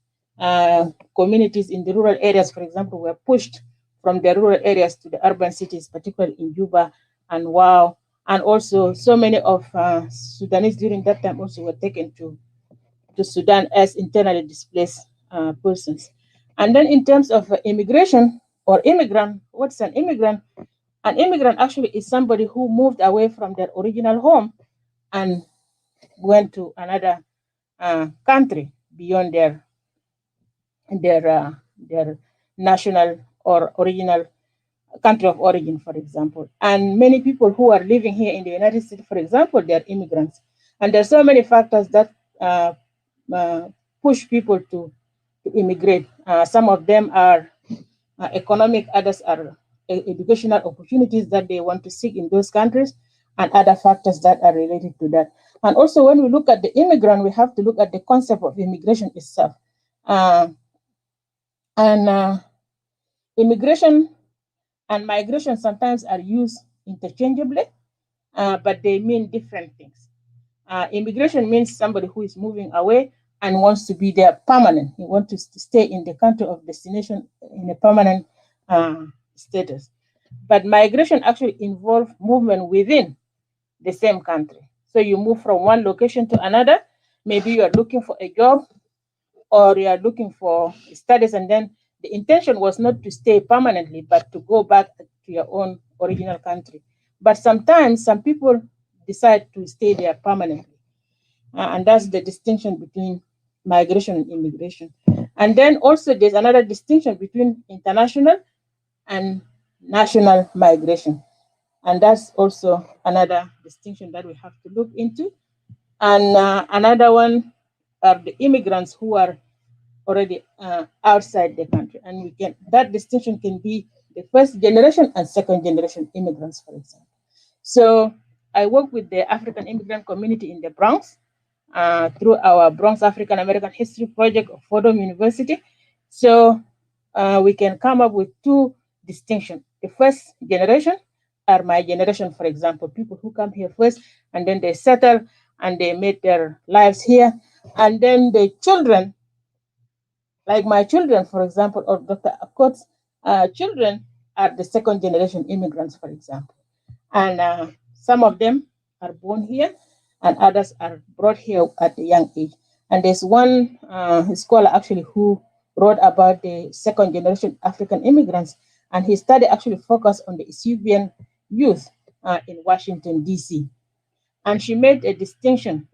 communities in the rural areas, for example, were pushed from the rural areas to the urban cities, particularly in Juba and Wau. And also so many of Sudanese during that time also were taken to Sudan as internally displaced persons. And then in terms of immigration or immigrant, what's an immigrant? An immigrant actually is somebody who moved away from their original home and went to another country beyond their national or original country of origin, for example. And many people who are living here in the United States, for example, they are immigrants. And there are so many factors that push people to immigrate. Some of them are economic, others are educational opportunities that they want to seek in those countries, and other factors that are related to that. And also, when we look at the immigrant, we have to look at the concept of immigration itself. Immigration and migration sometimes are used interchangeably, but they mean different things. Immigration means somebody who is moving away and wants to be there permanent. He wants to stay in the country of destination in a permanent status. But migration actually involves movement within the same country. So you move from one location to another. Maybe you are looking for a job or you are looking for studies, and then the intention was not to stay permanently, but to go back to your own original country. But sometimes some people decide to stay there permanently. And that's the distinction between migration and immigration. And then also there's another distinction between international and national migration. And that's also another distinction that we have to look into. And another one are the immigrants who are already outside the country. And that distinction can be the first generation and second generation immigrants, for example. So I work with the African immigrant community in the Bronx through our Bronx African American History Project of Fordham University. So we can come up with two distinctions. The first generation are my generation, for example, people who come here first and then they settle and they make their lives here. And then the children, like my children, for example, or Dr. Akot's children are the second generation immigrants, for example. And some of them are born here and others are brought here at a young age. And there's one scholar actually who wrote about the second generation African immigrants, and his study actually focused on the Ethiopian youth in Washington, D.C. And she made a distinction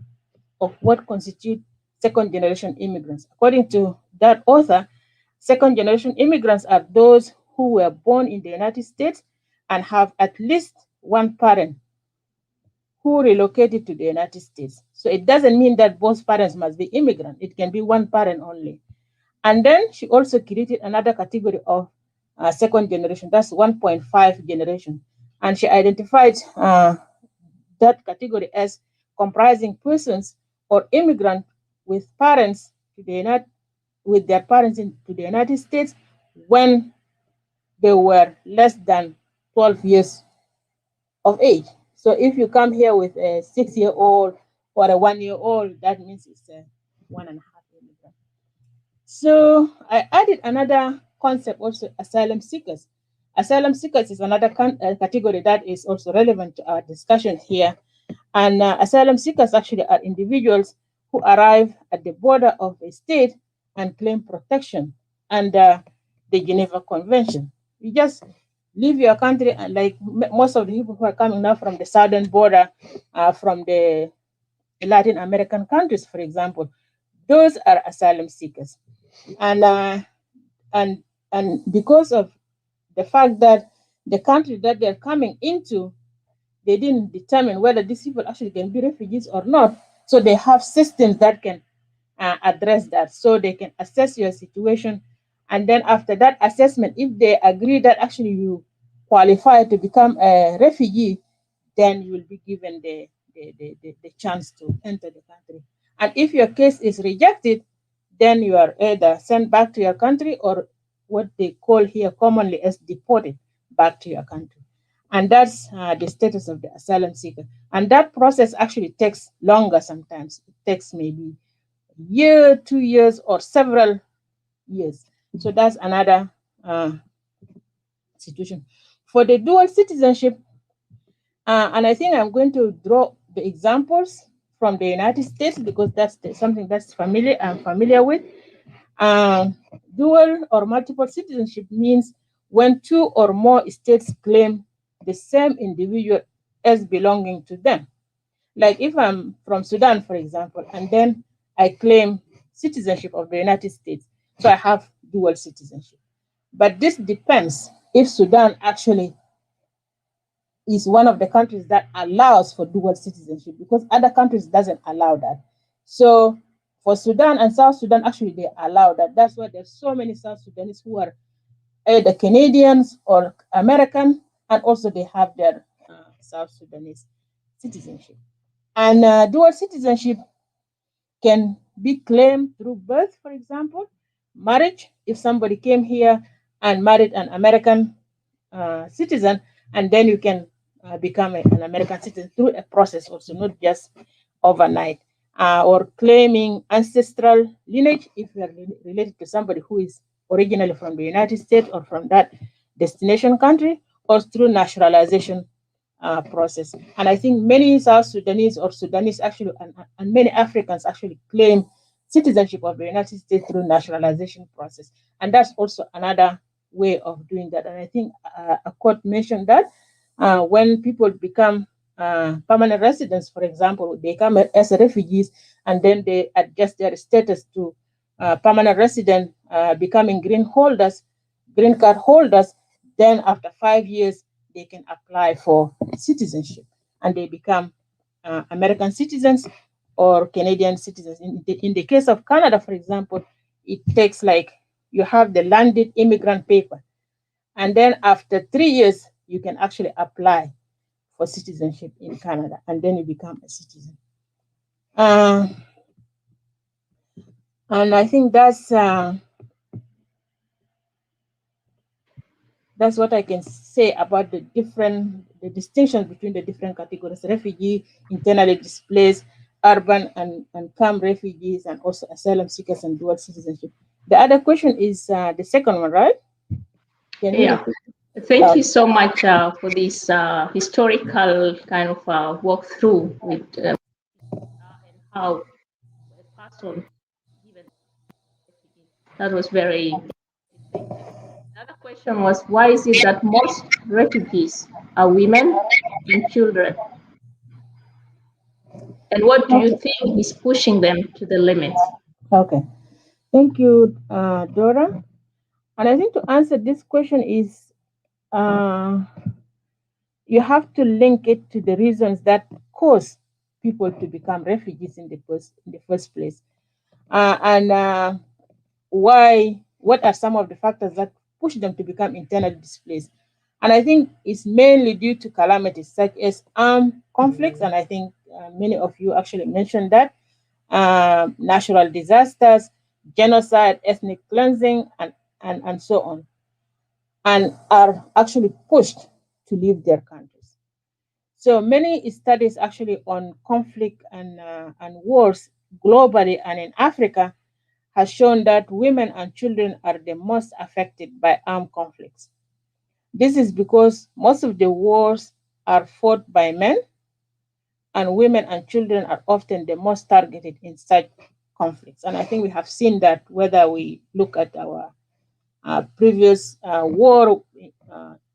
of what constitute second-generation immigrants. According to that author, second-generation immigrants are those who were born in the United States and have at least one parent who relocated to the United States. So it doesn't mean that both parents must be immigrant. It can be one parent only. And then she also created another category of second generation, that's 1.5 generation. And she identified that category as comprising persons or immigrants with parents to the with their parents to the United States when they were less than 12 years of age. So if you come here with a 6-year-old or a 1-year-old, that means it's a 1.5 immigrant. So I added another concept also, asylum seekers. Asylum seekers is another category that is also relevant to our discussion here. And asylum seekers actually are individuals who arrive at the border of a state and claim protection under the Geneva Convention. You just leave your country, and like most of the people who are coming now from the southern border, from the Latin American countries, for example, those are asylum seekers. And because of the fact that the country that they're coming into, they didn't determine whether these people actually can be refugees or not. So they have systems that can address that. So they can assess your situation. And then after that assessment, if they agree that actually you qualify to become a refugee, then you will be given the chance to enter the country. And if your case is rejected, then you are either sent back to your country or what they call here commonly as deported back to your country. And that's the status of the asylum seeker. And that process actually takes longer sometimes. It takes maybe a year, 2 years, or several years. So that's another situation. For the dual citizenship, and I think I'm going to draw the examples from the United States because that's something that's I'm familiar with. Dual or multiple citizenship means when 2 or more states claim the same individual as belonging to them. Like if I'm from Sudan, for example, and then I claim citizenship of the United States, so I have dual citizenship. But this depends if Sudan actually is one of the countries that allows for dual citizenship, because other countries doesn't allow that. So for Sudan and South Sudan, actually they allow that. That's why there's so many South Sudanese who are either Canadians or American, and also they have their South Sudanese citizenship. And dual citizenship can be claimed through birth, for example, marriage. If somebody came here and married an American citizen, and then you can become an American citizen through a process also, not just overnight. Or claiming ancestral lineage if you are related to somebody who is originally from the United States or from that destination country, or through naturalization process. And I think many South Sudanese or Sudanese actually, and many Africans actually claim citizenship of the United States through naturalization process. And that's also another way of doing that. And I think a court mentioned that when people become permanent residents, for example, they come as refugees and then they adjust their status to permanent resident, becoming green card holders. Then after 5 years, they can apply for citizenship and they become American citizens or Canadian citizens. In the case of Canada, for example, it takes like you have the landed immigrant paper. And then after 3 years, you can actually apply for citizenship in Canada, and then you become a citizen. And I think that's what I can say about the distinctions between the different categories: refugee, internally displaced, urban and camp refugees, and also asylum seekers and dual citizenship. The other question is the second one, right? Yeah. Thank you so much for this historical kind of walkthrough with and how a person given that was very. Another question was, why is it that most refugees are women and children? And what do you think is pushing them to the limits? Okay. Thank you, Dora. And I think to answer this question is you have to link it to the reasons that cause people to become refugees in the first place. And what are some of the factors that push them to become internally displaced? And I think it's mainly due to calamities such as armed conflicts, and I think many of you actually mentioned that, natural disasters, genocide, ethnic cleansing, and so on, and are actually pushed to leave their countries. So many studies actually on conflict and wars globally and in Africa has shown that women and children are the most affected by armed conflicts. This is because most of the wars are fought by men, and women and children are often the most targeted in such conflicts. And I think we have seen that whether we look at our previous war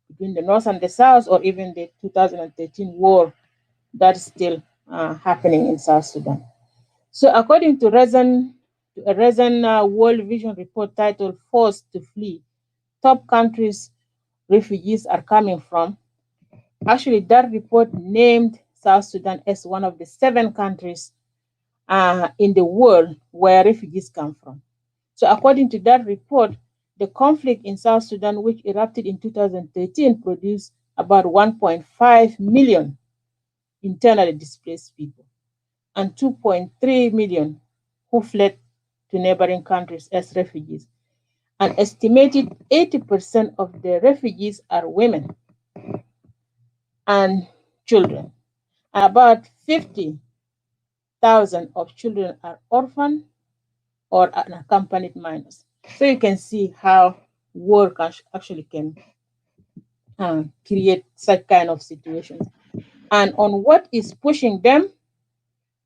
between the North and the South, or even the 2013 war that is still happening in South Sudan. So, according to a recent World Vision report titled Forced to Flee, top countries refugees are coming from, actually, that report named South Sudan as one of the 7 countries in the world where refugees come from. So, according to that report, the conflict in South Sudan, which erupted in 2013, produced about 1.5 million internally displaced people and 2.3 million who fled to neighboring countries as refugees. An estimated 80% of the refugees are women and children. About 50,000 of children are orphaned or unaccompanied minors. So you can see how war actually can create such kind of situations. And on what is pushing them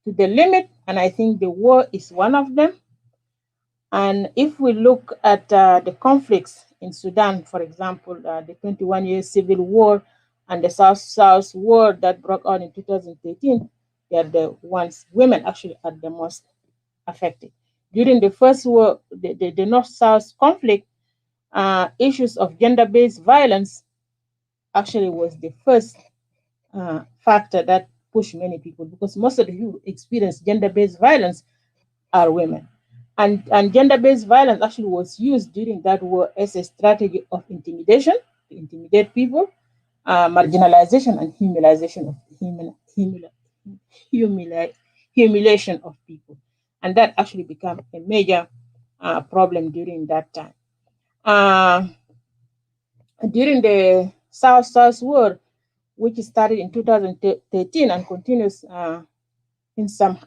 to the limit, and I think the war is one of them. And if we look at the conflicts in Sudan, for example, the 21-year civil war and the South-South war that broke out in 2013, they are the ones, women actually are the most affected. During the first war, the North-South conflict, issues of gender-based violence actually was the first factor that pushed many people, because most of the people who experience gender-based violence are women. And gender-based violence actually was used during that war as a strategy of intimidation, to intimidate people, marginalization, and humiliation of people. And that actually became a major problem during that time. During the South-South War, which started in 2013 and continues in some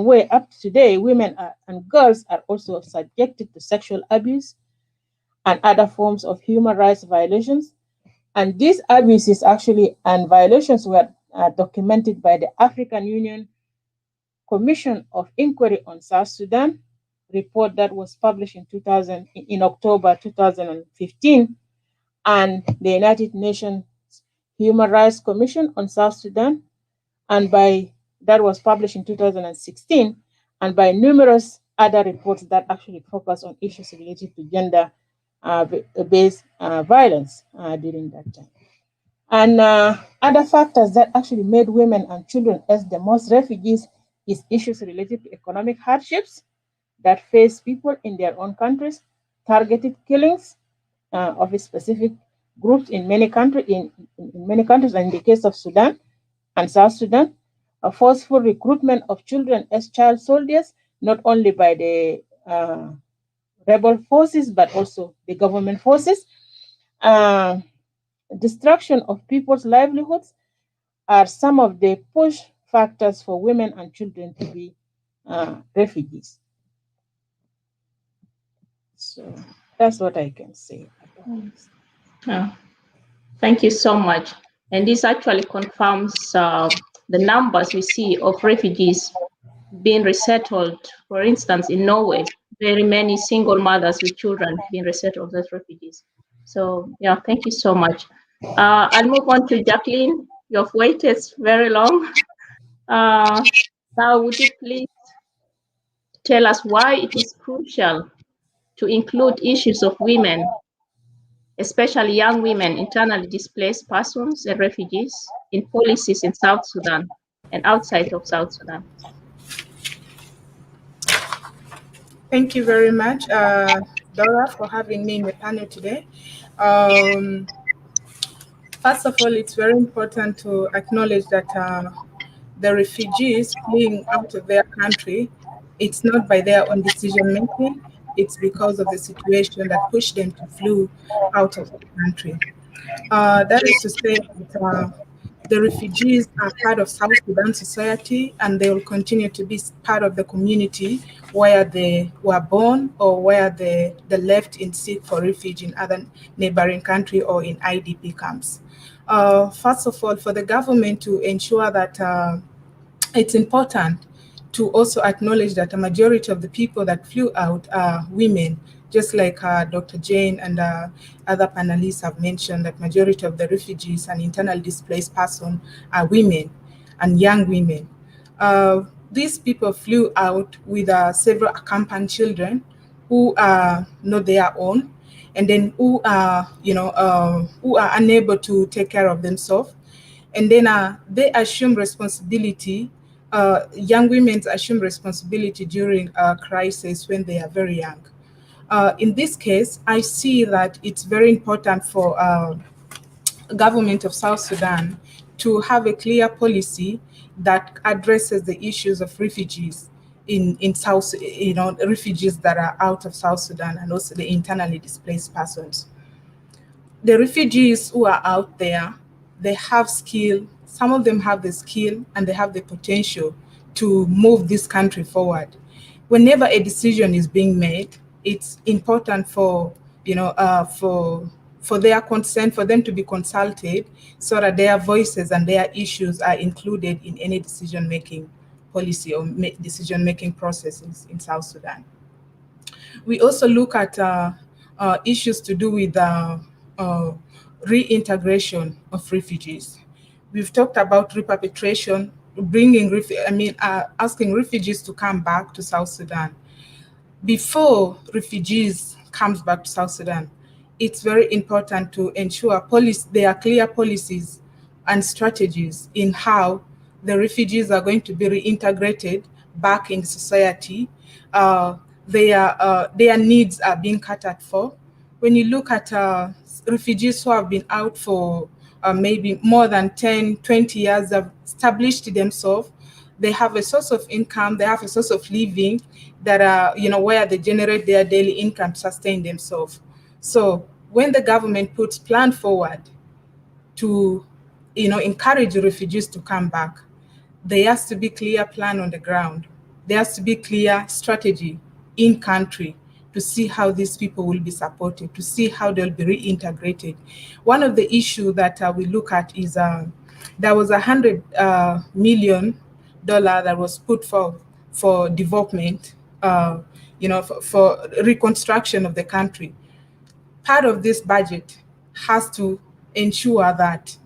way up to today, women and girls are also subjected to sexual abuse and other forms of human rights violations. And these abuses actually and violations were documented by the African Union Commission of Inquiry on South Sudan report that was published in October 2015, and the United Nations Human Rights Commission on South Sudan, and that was published in 2016, and by numerous other reports that actually focus on issues related to gender based violence during that time. And other factors that actually made women and children as the most refugees is issues related to economic hardships that face people in their own countries, targeted killings of specific groups in many countries, in many countries, and in the case of Sudan and South Sudan, a forceful recruitment of children as child soldiers, not only by the rebel forces but also the government forces. Destruction of people's livelihoods are some of the push factors for women and children to be refugees. So that's what I can say about this. Oh, thank you so much. And this actually confirms the numbers we see of refugees being resettled. For instance, in Norway, very many single mothers with children being resettled as refugees. So yeah, thank you so much. I'll move on to Jacqueline. You've waited very long. Now, would you please tell us why it is crucial to include issues of women, especially young women, internally displaced persons and refugees, in policies in South Sudan and outside of South Sudan? Thank you very much, Dora, for having me in the panel today. First of all, it's very important to acknowledge that the refugees fleeing out of their country, it's not by their own decision making, it's because of the situation that pushed them to flee out of the country. That is to say that the refugees are part of South Sudan society, and they will continue to be part of the community where they were born or where they left in seek for refuge in other neighboring country or in IDP camps. First of all, for the government to ensure that it's important to also acknowledge that a majority of the people that flew out are women, just like Dr. Jane and other panelists have mentioned, that majority of the refugees and internally displaced persons are women and young women. These people flew out with several accompanied children who are not their own, and then who are unable to take care of themselves. And then they assume responsibility. Young women assume responsibility during a crisis when they are very young. In this case, I see that it's very important for government of South Sudan to have a clear policy that addresses the issues of refugees in South, refugees that are out of South Sudan, and also the internally displaced persons. The refugees who are out there, they have skill. Some of them have the skill and they have the potential to move this country forward. Whenever a decision is being made, it's important for their consent, for them to be consulted, so that their voices and their issues are included in any decision-making policy or decision-making processes in South Sudan. We also look at issues to do with reintegration of refugees. We've talked about repatriation, asking refugees to come back to South Sudan. Before refugees comes back to South Sudan, it's very important to ensure there are clear policies and strategies in how the refugees are going to be reintegrated back in society. Their needs are being catered for. When you look at refugees who have been out for maybe more than 10, 20 years, have established themselves, they have a source of income, they have a source of living that are, where they generate their daily income to sustain themselves. So when the government puts plan forward to, encourage refugees to come back, there has to be clear plan on the ground. There has to be clear strategy in country to see how these people will be supported, to see how they'll be reintegrated. One of the issues that we look at is there was $100 million that was put for development, for reconstruction of the country. Part of this budget has to ensure that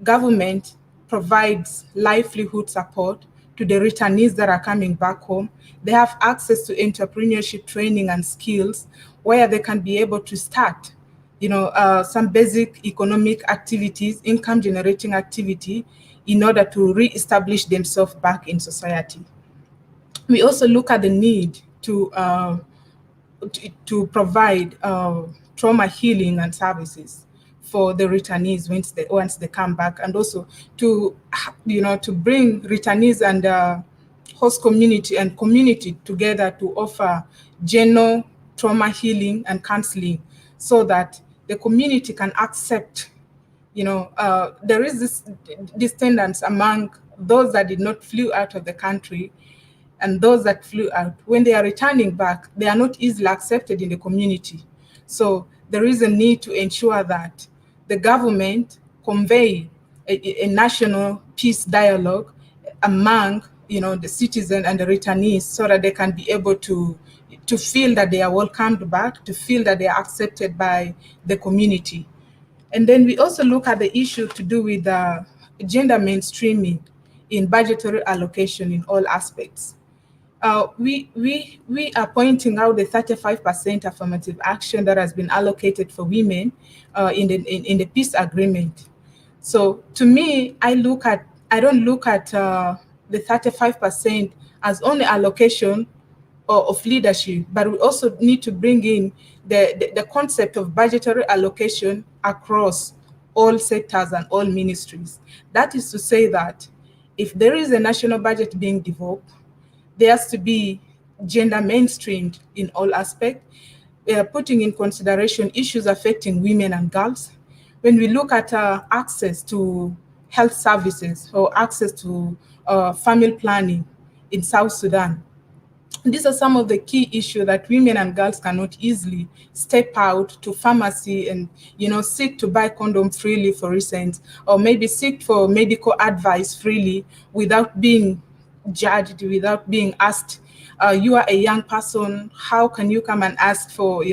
government provides livelihood support to the returnees that are coming back home. They have access to entrepreneurship training and skills where they can be able to start, some basic economic activities, income generating activity, in order to reestablish themselves back in society. We also look at the need to provide trauma healing and services for the returnees once they come back, and also to bring returnees and host community and community together to offer general trauma healing and counseling, so that the community can accept. There is this tendency among those that did not flee out of the country and those that flew out. When they are returning back, they are not easily accepted in the community. So there is a need to ensure that the government convey a national peace dialogue among the citizen and the returnees, so that they can be able to feel that they are welcomed back, to feel that they are accepted by the community. And then we also look at the issue to do with gender mainstreaming in budgetary allocation in all aspects. We are pointing out the 35% affirmative action that has been allocated for women in the peace agreement. So to me, I don't look at the 35% as only allocation of leadership, but we also need to bring in the concept of budgetary allocation across all sectors and all ministries. That is to say that if there is a national budget being developed, there has to be gender mainstreamed in all aspects, putting in consideration issues affecting women and girls. When we look at access to health services or access to family planning in South Sudan, these are some of the key issues that women and girls cannot easily step out to pharmacy and seek to buy condom freely, for instance, or maybe seek for medical advice freely without being judged, without being asked. You are a young person, how can you come and ask for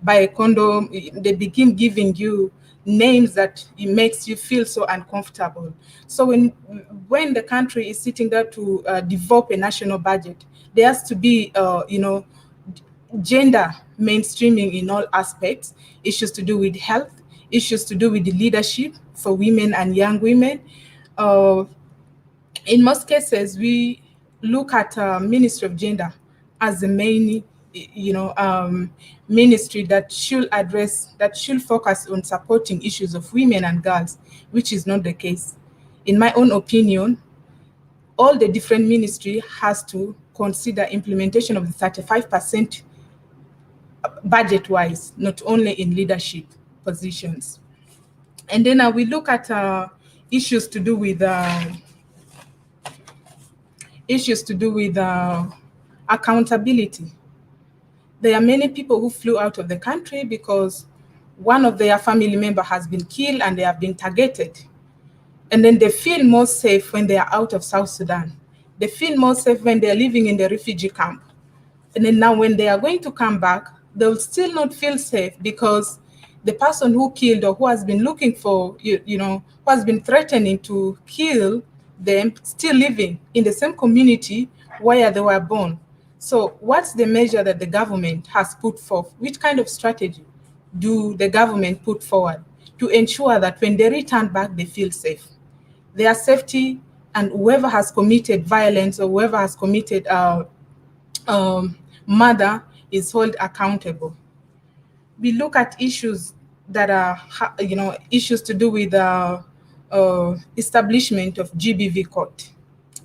buy a condom? They begin giving you names that it makes you feel so uncomfortable. So when the country is sitting there to develop a national budget, there has to be gender mainstreaming in all aspects, issues to do with health, issues to do with the leadership for women and young women. In most cases, we look at Ministry of Gender as the main ministry that should focus on supporting issues of women and girls, which is not the case. In my own opinion, all the different ministry has to consider implementation of the 35% budget-wise, not only in leadership positions. And then we look at issues to do with accountability. There are many people who flew out of the country because one of their family member has been killed and they have been targeted. And then they feel more safe when they are out of South Sudan. They feel more safe when they're living in the refugee camp. And then now when they are going to come back, they'll still not feel safe because the person who killed or who has been looking for, who has been threatening to kill them, still living in the same community where they were born. So what's the measure that the government has put forth? Which kind of strategy do the government put forward to ensure that when they return back, they feel safe? Their safety, and whoever has committed violence or whoever has committed murder is held accountable. We look at issues that are, issues to do with establishment of GBV court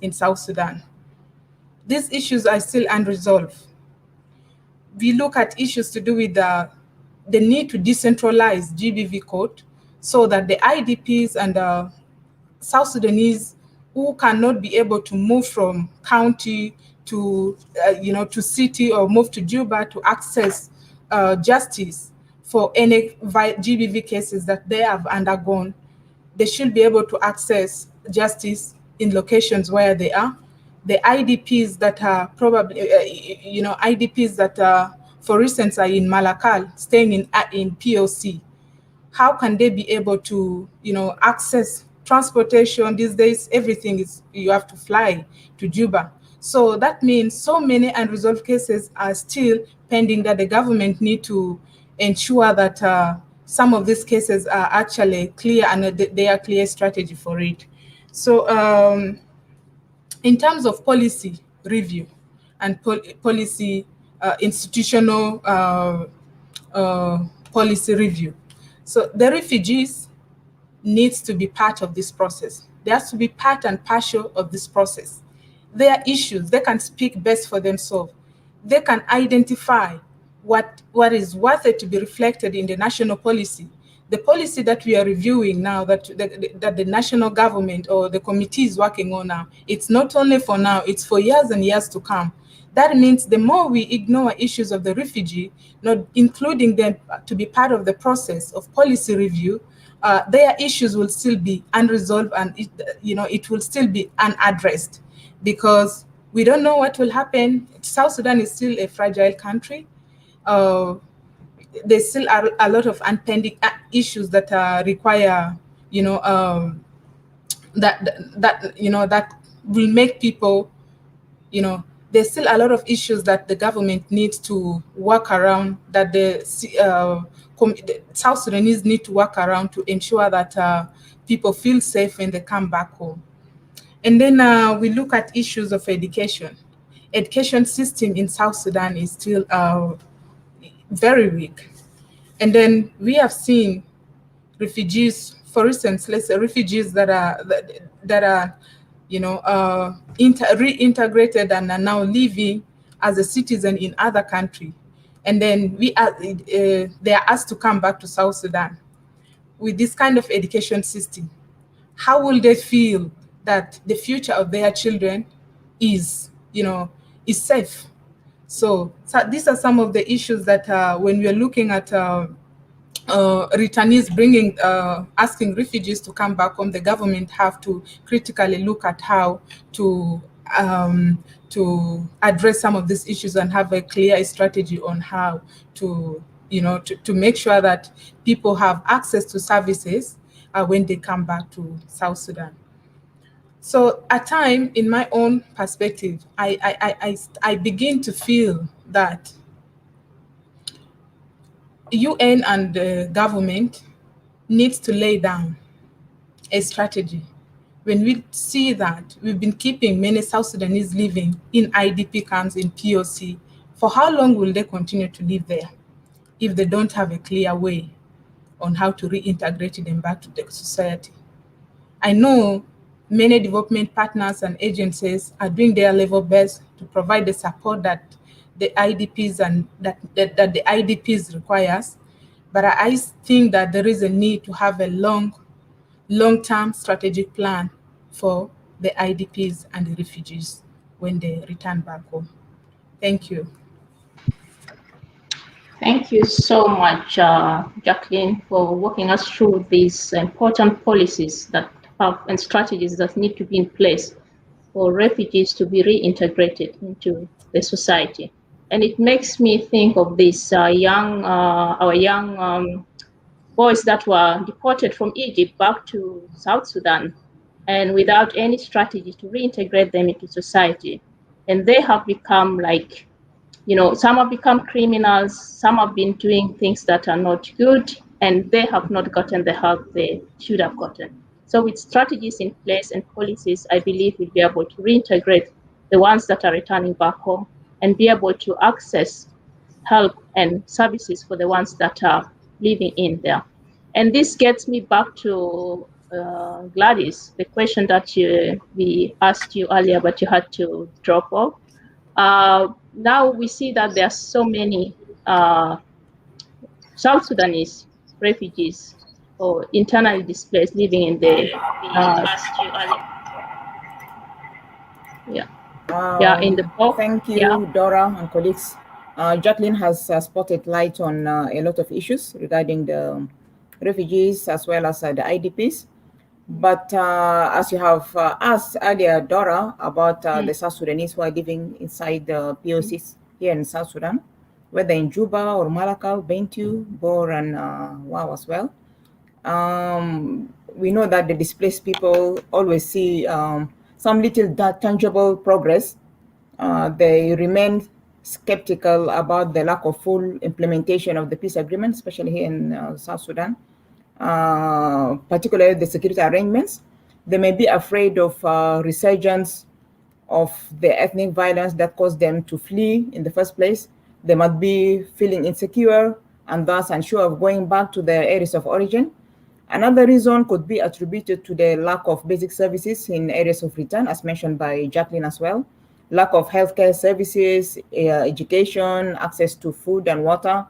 in South Sudan. These issues are still unresolved. We look at issues to do with the need to decentralize GBV court so that the IDPs and South Sudanese who cannot be able to move from county to to city or move to Juba to access justice for any GBV cases that they have undergone, they should be able to access justice in locations where they are. The IDPs that are probably, IDPs that are, for instance, are in Malakal, staying in POC, how can they be able to, access transportation? These days, everything is, you have to fly to Juba. So that means so many unresolved cases are still pending that the government need to ensure that some of these cases are actually clear and they are clear strategy for it. So in terms of policy review and policy institutional policy review, so the refugees needs to be part of this process. They have to be part and parcel of this process. Their issues, they can speak best for themselves. They can identify what is worth it to be reflected in the national policy. The policy that we are reviewing now, that the national government or the committee is working on now, it's not only for now, it's for years and years to come. That means the more we ignore issues of the refugee, not including them to be part of the process of policy review, their issues will still be unresolved and it will still be unaddressed because we don't know what will happen. South Sudan is still a fragile country. There still are a lot of unpending issues that require, that will make people, there's still a lot of issues that the government needs to work around, that the South Sudanese need to work around to ensure that people feel safe when they come back home. And then we look at issues of education. Education system in South Sudan is still very weak. And then we have seen refugees, for instance, let's say refugees that are reintegrated and are now living as a citizen in other country, and then they are asked to come back to South Sudan with this kind of education system. How will they feel that the future of their children is safe? So these are some of the issues that when we are looking at returnees asking refugees to come back home, the government have to critically look at how to address some of these issues and have a clear strategy on how to make sure that people have access to services when they come back to South Sudan. So at time, in my own perspective, I begin to feel that UN and the government needs to lay down a strategy. When we see that we've been keeping many South Sudanese living in IDP camps in POC, for how long will they continue to live there if they don't have a clear way on how to reintegrate them back to the society? I know many development partners and agencies are doing their level best to provide the support that the IDPs and that the IDPs requires, but I think that there is a need to have a long-term strategic plan for the IDPs and the refugees when they return back home. Thank you. Thank you so much, Jacqueline, for walking us through these important policies that have and strategies that need to be in place for refugees to be reintegrated into the society. And it makes me think of these our young boys that were deported from Egypt back to South Sudan, and without any strategy to reintegrate them into society. And they have become like, some have become criminals, some have been doing things that are not good, and they have not gotten the help they should have gotten. So with strategies in place and policies, I believe we'll be able to reintegrate the ones that are returning back home and be able to access help and services for the ones that are living in there. And this gets me back to Gladys, the question that we asked you earlier, but you had to drop off. Now we see that there are so many South Sudanese refugees or internally displaced living in the in the box. Thank you, Dora and colleagues. Jacqueline has spotted light on a lot of issues regarding the refugees as well as the IDPs. But as you have asked earlier, Dora, about the South Sudanese who are living inside the POCs here in South Sudan, whether in Juba or Malakal, Bentiu, Bor, and Wow as well. We know that the displaced people always see some little tangible progress. They remain skeptical about the lack of full implementation of the peace agreement, especially here in South Sudan. Particularly the security arrangements. They may be afraid of resurgence of the ethnic violence that caused them to flee in the first place. They might be feeling insecure and thus unsure of going back to their areas of origin. Another reason could be attributed to the lack of basic services in areas of return, as mentioned by Jacqueline as well. Lack of healthcare services, education, access to food and water,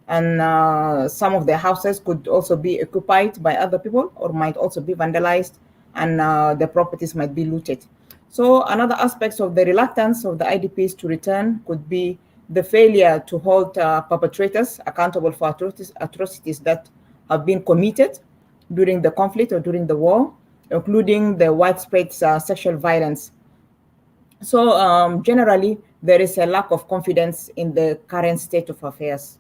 and some of their houses could also be occupied by other people or might also be vandalized, and the properties might be looted. So another aspect of the reluctance of the IDPs to return could be the failure to hold perpetrators accountable for atrocities that have been committed during the conflict or during the war, including the widespread sexual violence. So generally, there is a lack of confidence in the current state of affairs.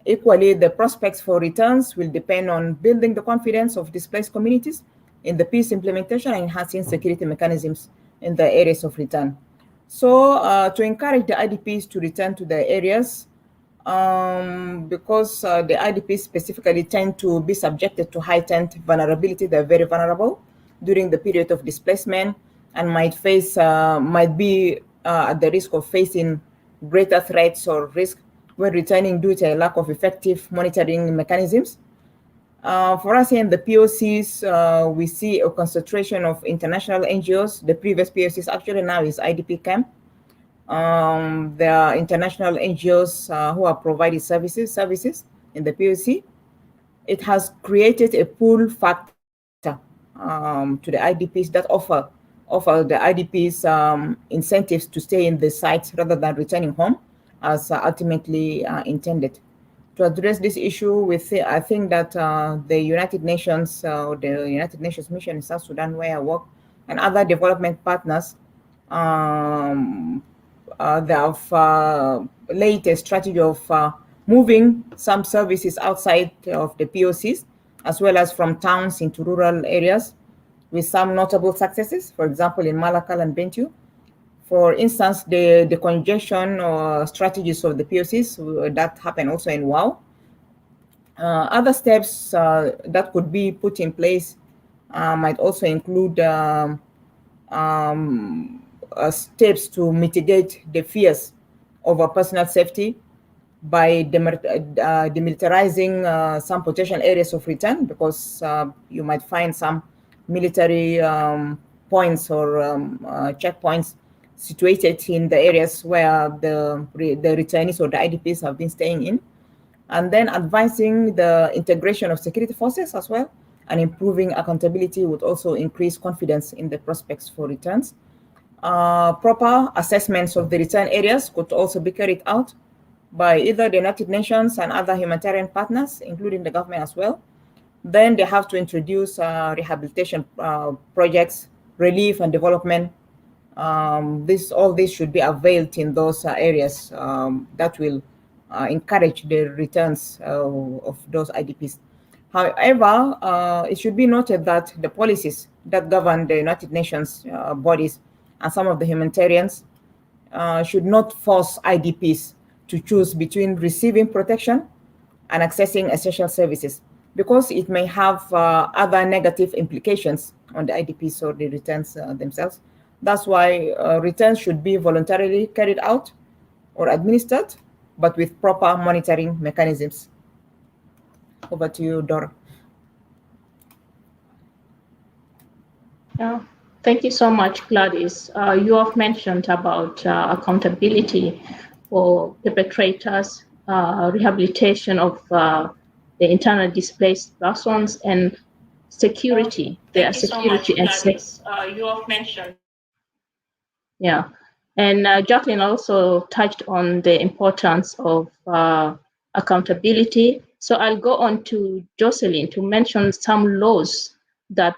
Equally, the prospects for returns will depend on building the confidence of displaced communities in the peace implementation and enhancing security mechanisms in the areas of return. So to encourage the IDPs to return to their areas, because the IDPs specifically tend to be subjected to heightened vulnerability. They're very vulnerable during the period of displacement and might be at the risk of facing greater threats or risk when returning due to a lack of effective monitoring mechanisms. For us here in the POCs, we see a concentration of international NGOs. The previous POCs actually now is IDP camp. There are international NGOs who are providing services in the POC. It has created a pull factor to the IDPs that offer the IDPs incentives to stay in the sites rather than returning home as ultimately intended. To address this issue, I think that the United Nations or the United Nations mission in South Sudan, where I work, and other development partners, they have laid a strategy of moving some services outside of the POCs, as well as from towns into rural areas, with some notable successes, for example, in Malakal and Bentiu. For instance, the congestion strategies of the POCs that happen also in WOW. Other steps that could be put in place might also include steps to mitigate the fears over personal safety by demilitarizing some potential areas of return, because you might find some military points or checkpoints situated in the areas where the returnees or the IDPs have been staying in. And then advancing the integration of security forces as well, and improving accountability would also increase confidence in the prospects for returns. Proper assessments of the return areas could also be carried out by either the United Nations and other humanitarian partners, including the government as well. Then they have to introduce rehabilitation projects, relief and development. All this should be availed in those areas that will encourage the returns of those IDPs. However, it should be noted that the policies that govern the United Nations bodies and some of the humanitarians should not force IDPs to choose between receiving protection and accessing essential services, because it may have other negative implications on the IDPs or the returns themselves. That's why returns should be voluntarily carried out or administered, but with proper monitoring mechanisms. Over to you, Dora. Yeah. Thank you so much, Gladys. You have mentioned about accountability for perpetrators, rehabilitation of the internally displaced persons, and security. Their security and safety. You have mentioned. Yeah. And Jacqueline also touched on the importance of accountability. So I'll go on to Jocelyn to mention some laws that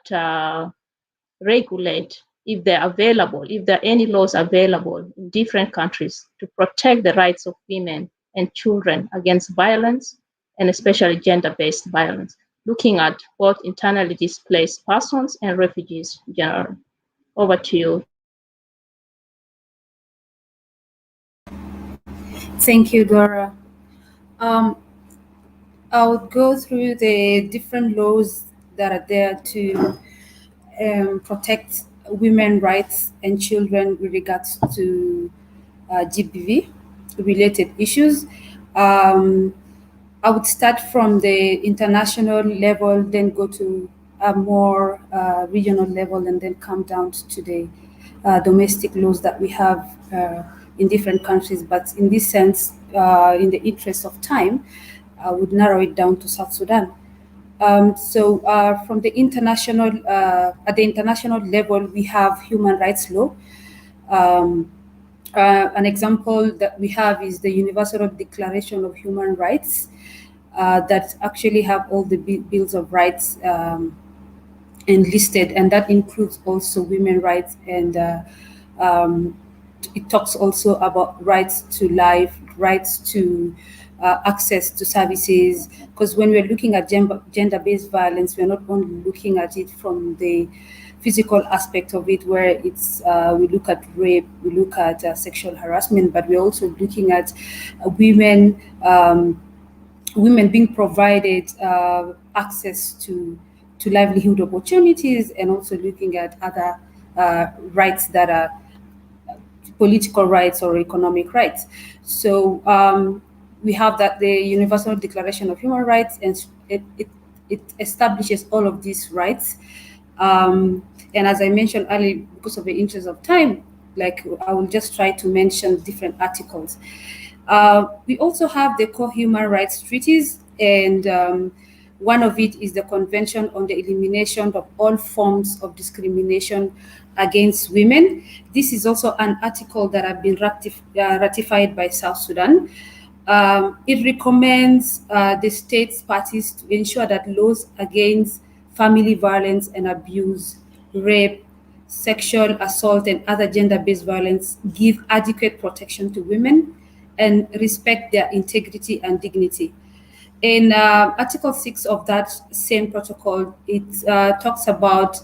regulate, if they're available, if there are any laws available in different countries to protect the rights of women and children against violence, and especially gender-based violence, looking at both internally displaced persons and refugees generally. Over to you. Thank you, Dora. I'll go through the different laws that are there to protect women's rights and children with regards to GBV related issues. I would start from the international level, then go to a more regional level, and then come down to the domestic laws that we have in different countries. But in this sense, in the interest of time, I would narrow it down to South Sudan. So from the international, at the international level, we have human rights law. An example that we have is the Universal Declaration of Human Rights that actually have all the bills of rights enlisted, and that includes also women's rights, and it talks also about rights to life, rights to access to services, because when we're looking at gender-based violence, we're not only looking at it from physical aspect of it, where it's we look at rape, we look at sexual harassment, but we're also looking at women women being provided access to livelihood opportunities, and also looking at other rights that are political rights or economic rights. So we have that the Universal Declaration of Human Rights, and it establishes all of these rights. And as I mentioned earlier, because of the interest of time, like I will just try to mention different articles. We also have the core human rights treaties, and one of it is the Convention on the Elimination of All Forms of Discrimination against Women. This is also an article that has been ratified by South Sudan. It recommends the states parties to ensure that laws against family violence and abuse, rape, sexual assault, and other gender-based violence give adequate protection to women and respect their integrity and dignity. In Article 6 of that same protocol, it talks about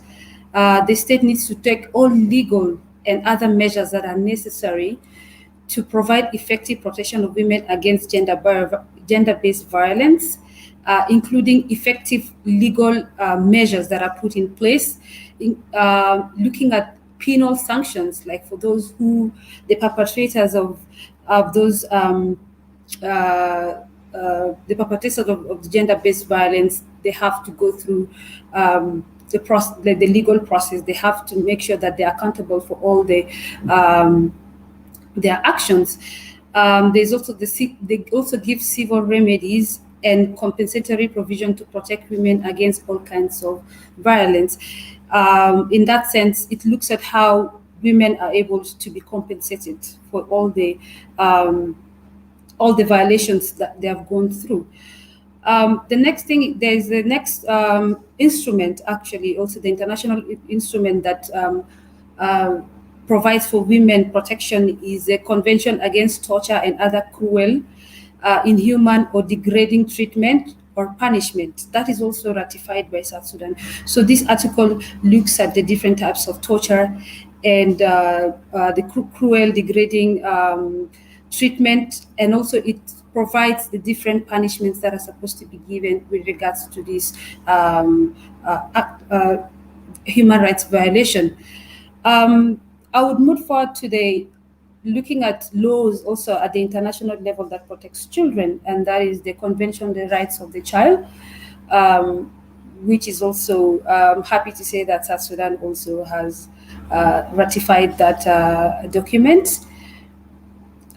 the state needs to take all legal and other measures that are necessary to provide effective protection of women against gender-based violence, including effective legal measures that are put in place, looking at penal sanctions, like for those who, the perpetrators of those the perpetrators of gender-based violence, they have to go through the legal process. They have to make sure that they're accountable for all their actions. There's also they also give civil remedies and compensatory provision to protect women against all kinds of violence. In that sense, it looks at how women are able to be compensated for all the violations that they have gone through. The next thing, there's the next instrument, actually, also the international instrument that provides for women protection is a Convention Against Torture and Other Cruel, Inhuman, or Degrading Treatment or Punishment. That is also ratified by South Sudan. So this article looks at the different types of torture and the cruel, degrading treatment, and also it provides the different punishments that are supposed to be given with regards to this human rights violation. I would move forward to the looking at laws also at the international level that protects children, and that is the Convention on the Rights of the Child, which is also happy to say that South Sudan also has ratified that document.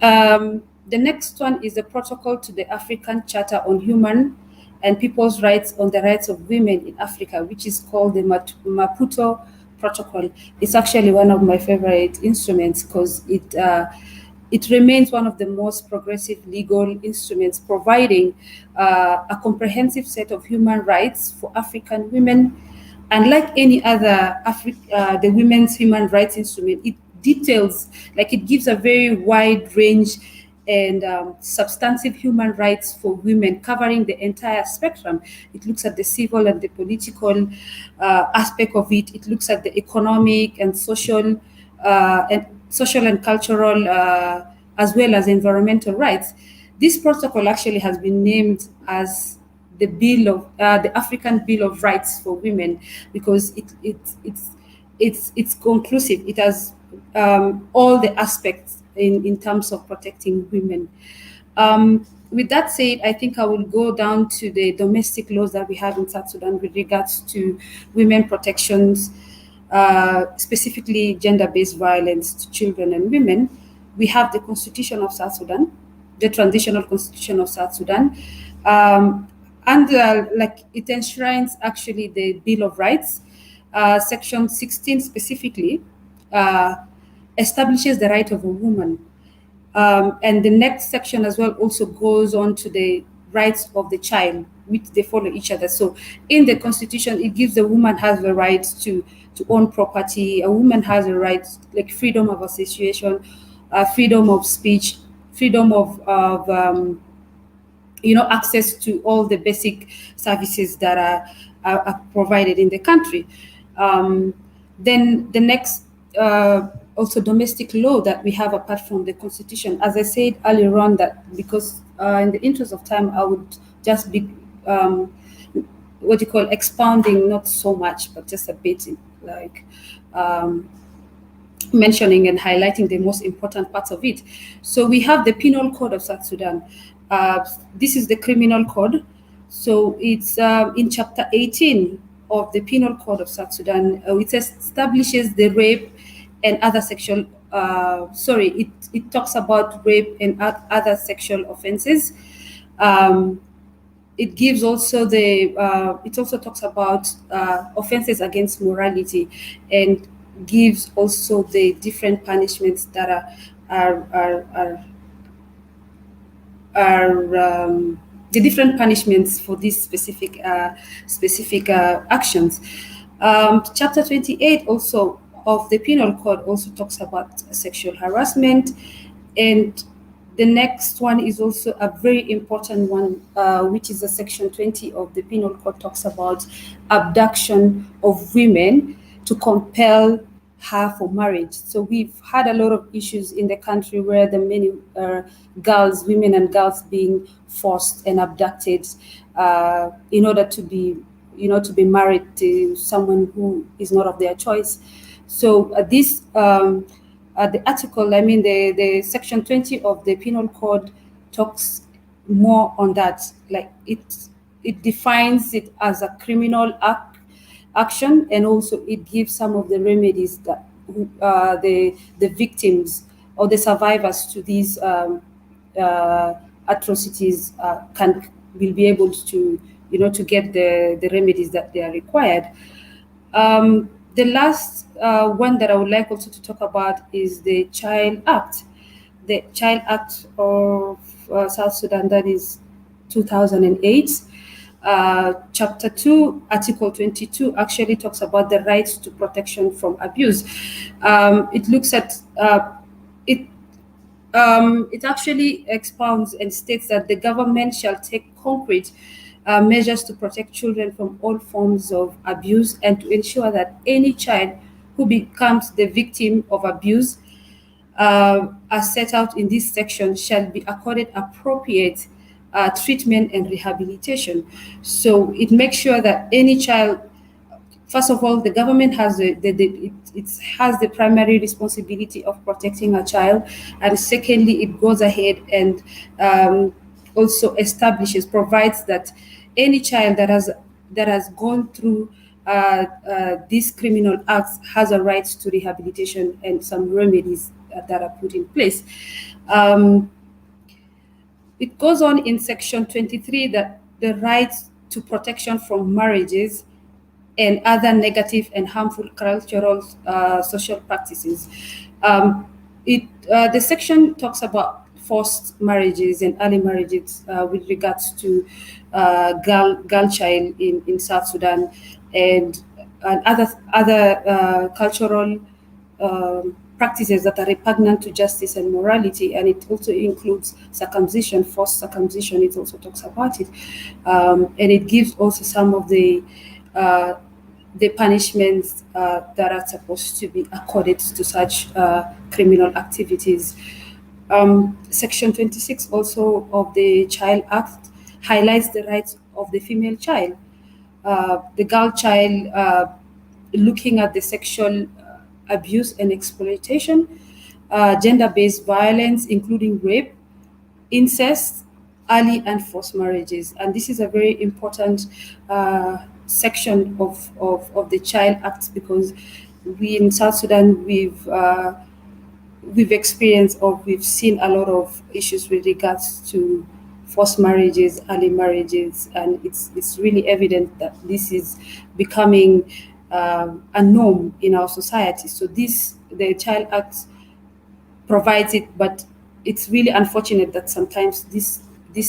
The next one is the Protocol to the African Charter on Human and People's Rights on the Rights of Women in Africa, which is called the Maputo Protocol. It's actually one of my favorite instruments because it remains one of the most progressive legal instruments, providing a comprehensive set of human rights for African women. Unlike any other the Women's Human Rights Instrument, it details, like it gives a very wide range and substantive human rights for women, covering the entire spectrum. It looks at the civil and the political aspect of it. It looks at the economic and social and cultural, as well as environmental rights. This protocol actually has been named as the the African Bill of Rights for Women, because it's conclusive. It has all the aspects in terms of protecting women. With that said, I think I will go down to the domestic laws that we have in South Sudan with regards to women protections, specifically gender-based violence to children and women. We have the Constitution of South Sudan, the Transitional Constitution of South Sudan, and it enshrines actually the Bill of Rights. Section 16 specifically establishes the right of a woman. And the next section as well also goes on to the rights of the child, which they follow each other. So in the Constitution, it gives the woman has the right to own property. A woman has a right, like freedom of association, freedom of speech, freedom of access to all the basic services that are provided in the country. Then the next, also domestic law that we have apart from the constitution. As I said earlier on, that because in the interest of time, I would just be what you call expounding, not so much, but just a bit, like mentioning and highlighting the most important parts of it. So we have the Penal Code of South Sudan. This is the criminal code. So it's in chapter 18 of the Penal Code of South Sudan. It establishes the rape and other sexual, it talks about rape and other sexual offenses. It gives also it also talks about offenses against morality, and gives also the different punishments that are the different punishments for these specific actions. Chapter 28 also of the Penal Code also talks about sexual harassment, and the next one is also a very important one, which is a section 20 of the Penal Code, talks about abduction of women to compel her for marriage. So we've had a lot of issues in the country where the many women and girls being forced and abducted in order to be, to be married to someone who is not of their choice. So the article, the section 20 of the Penal Code talks more on that. Like it defines it as a criminal action, and also it gives some of the remedies that the victims or the survivors to these atrocities will be able to, to get the remedies that they are required. The last one that I would like also to talk about is the Child Act. The Child Act of South Sudan, that is 2008. Chapter 2, Article 22 actually talks about the rights to protection from abuse. It looks at it actually expounds and states that the government shall take concrete measures to protect children from all forms of abuse, and to ensure that any child who becomes the victim of abuse, as set out in this section, shall be accorded appropriate treatment and rehabilitation. So it makes sure that any child, first of all, the government has it has the primary responsibility of protecting a child, and secondly, it goes ahead and also provides that any child that has gone through these criminal acts has a right to rehabilitation and some remedies that are put in place. It goes on in section 23 that the right to protection from marriages and other negative and harmful cultural social practices. The section talks about forced marriages and early marriages with regards to girl child in South Sudan, and other cultural practices that are repugnant to justice and morality, and it also includes circumcision, forced circumcision. It also talks about it, and it gives also some of the punishments that are supposed to be accorded to such criminal activities. Section 26 also of the Child Act highlights the rights of the female child, the girl child, looking at the sexual abuse and exploitation, gender-based violence, including rape, incest, early and forced marriages. And this is a very important section of the Child Act, because we in South Sudan, we've experienced, or we've seen a lot of issues with regards to forced marriages, early marriages, and it's really evident that this is becoming a norm in our society. So the Child Act provides it, but it's really unfortunate that sometimes these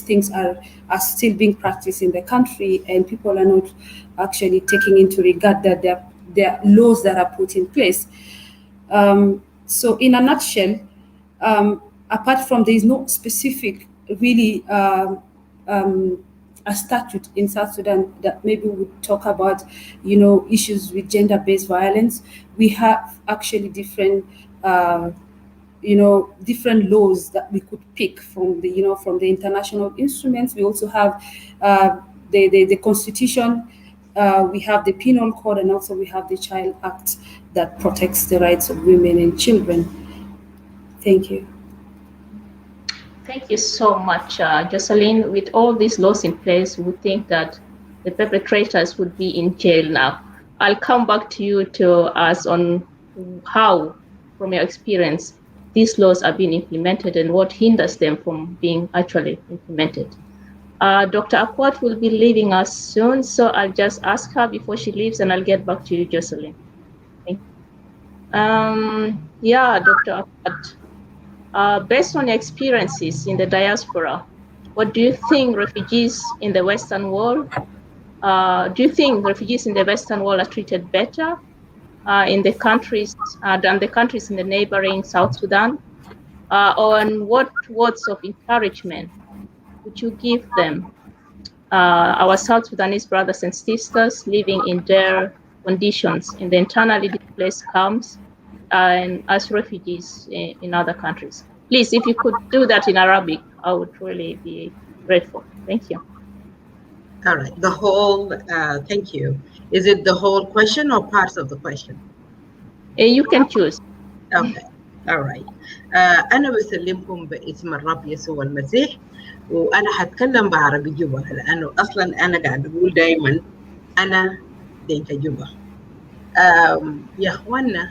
things are still being practiced in the country, and people are not actually taking into regard that there are laws that are put in place. So in a nutshell, apart from there is no specific really a statute in South Sudan that maybe would talk about, issues with gender-based violence. We have actually different, different laws that we could pick from the international instruments. We also have the Constitution. We have the Penal Code, and also we have the Child Act that protects the rights of women and children. Thank you. Thank you so much, Jocelyn. With all these laws in place, we would think that the perpetrators would be in jail now. I'll come back to you to ask on how, from your experience, these laws are being implemented and what hinders them from being actually implemented. Dr. Akwat will be leaving us soon, so I'll just ask her before she leaves, and I'll get back to you, Jocelyn. Thank you. Yeah, Dr. Akwat, based on your experiences in the diaspora, what do you think refugees in the Western world, are treated better in the countries than the countries in the neighboring South Sudan? On what words of encouragement would you give them, our South Sudanese brothers and sisters living in their conditions in the internally displaced camps and as refugees in other countries? Please, if you could do that in Arabic, I would really be grateful. Thank you. All right, the whole, thank you. Is it the whole question or parts of the question? You can choose. Okay, all right. أنا بسلمكم باسم الرب يسوع المسيح، وأنا هتكلم بعربي جوبا لأنه أصلاً أنا قاعد أقول دايماً أنا دينك جوبا. يا إخوانا،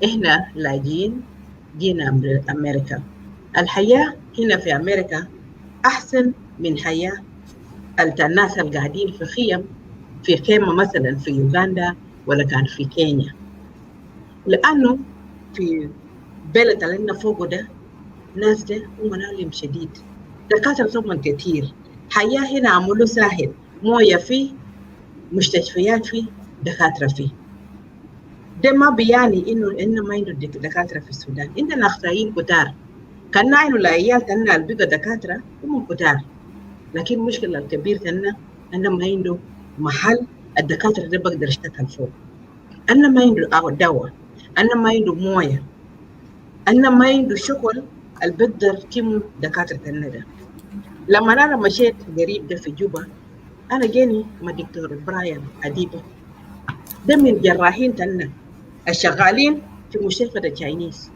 إحنا لاجين جينا أمريكا. الحياة هنا في أمريكا أحسن من حياة الناس القاعدين في خيم، في خيمة مثلاً في يوغندا ولا كان في كينيا، لأنه في بلد اللي فوقه ده ناس ده هم نالهم شديد، دكاترة طبعاً كتير، حياة هنا عملوا ساهل، موية فيه، مستشفيات فيه، دكاترة فيه. ده ما بيعني إنه ما عنده دكاترة في السودان، عندنا أخصائيين كتار، كان نعينوا العيال تنا اللي بقى دكاترة هم كتار، لكن المشكلة الكبير تنا أنه ما عنده محل الدكاترة ده بقدر يشتغل فوق، أنه ما عنده دواء، أنه ما عنده موية، أنه ما عنده شغل اللي بقدر يتم دكاترة تنا ده. لما أنا مشيت قريب ده في جوبا، أنا جاني مع دكتور براين أديبة، ده من جراحين تنا الشغالين في مستشفى التشاينيز.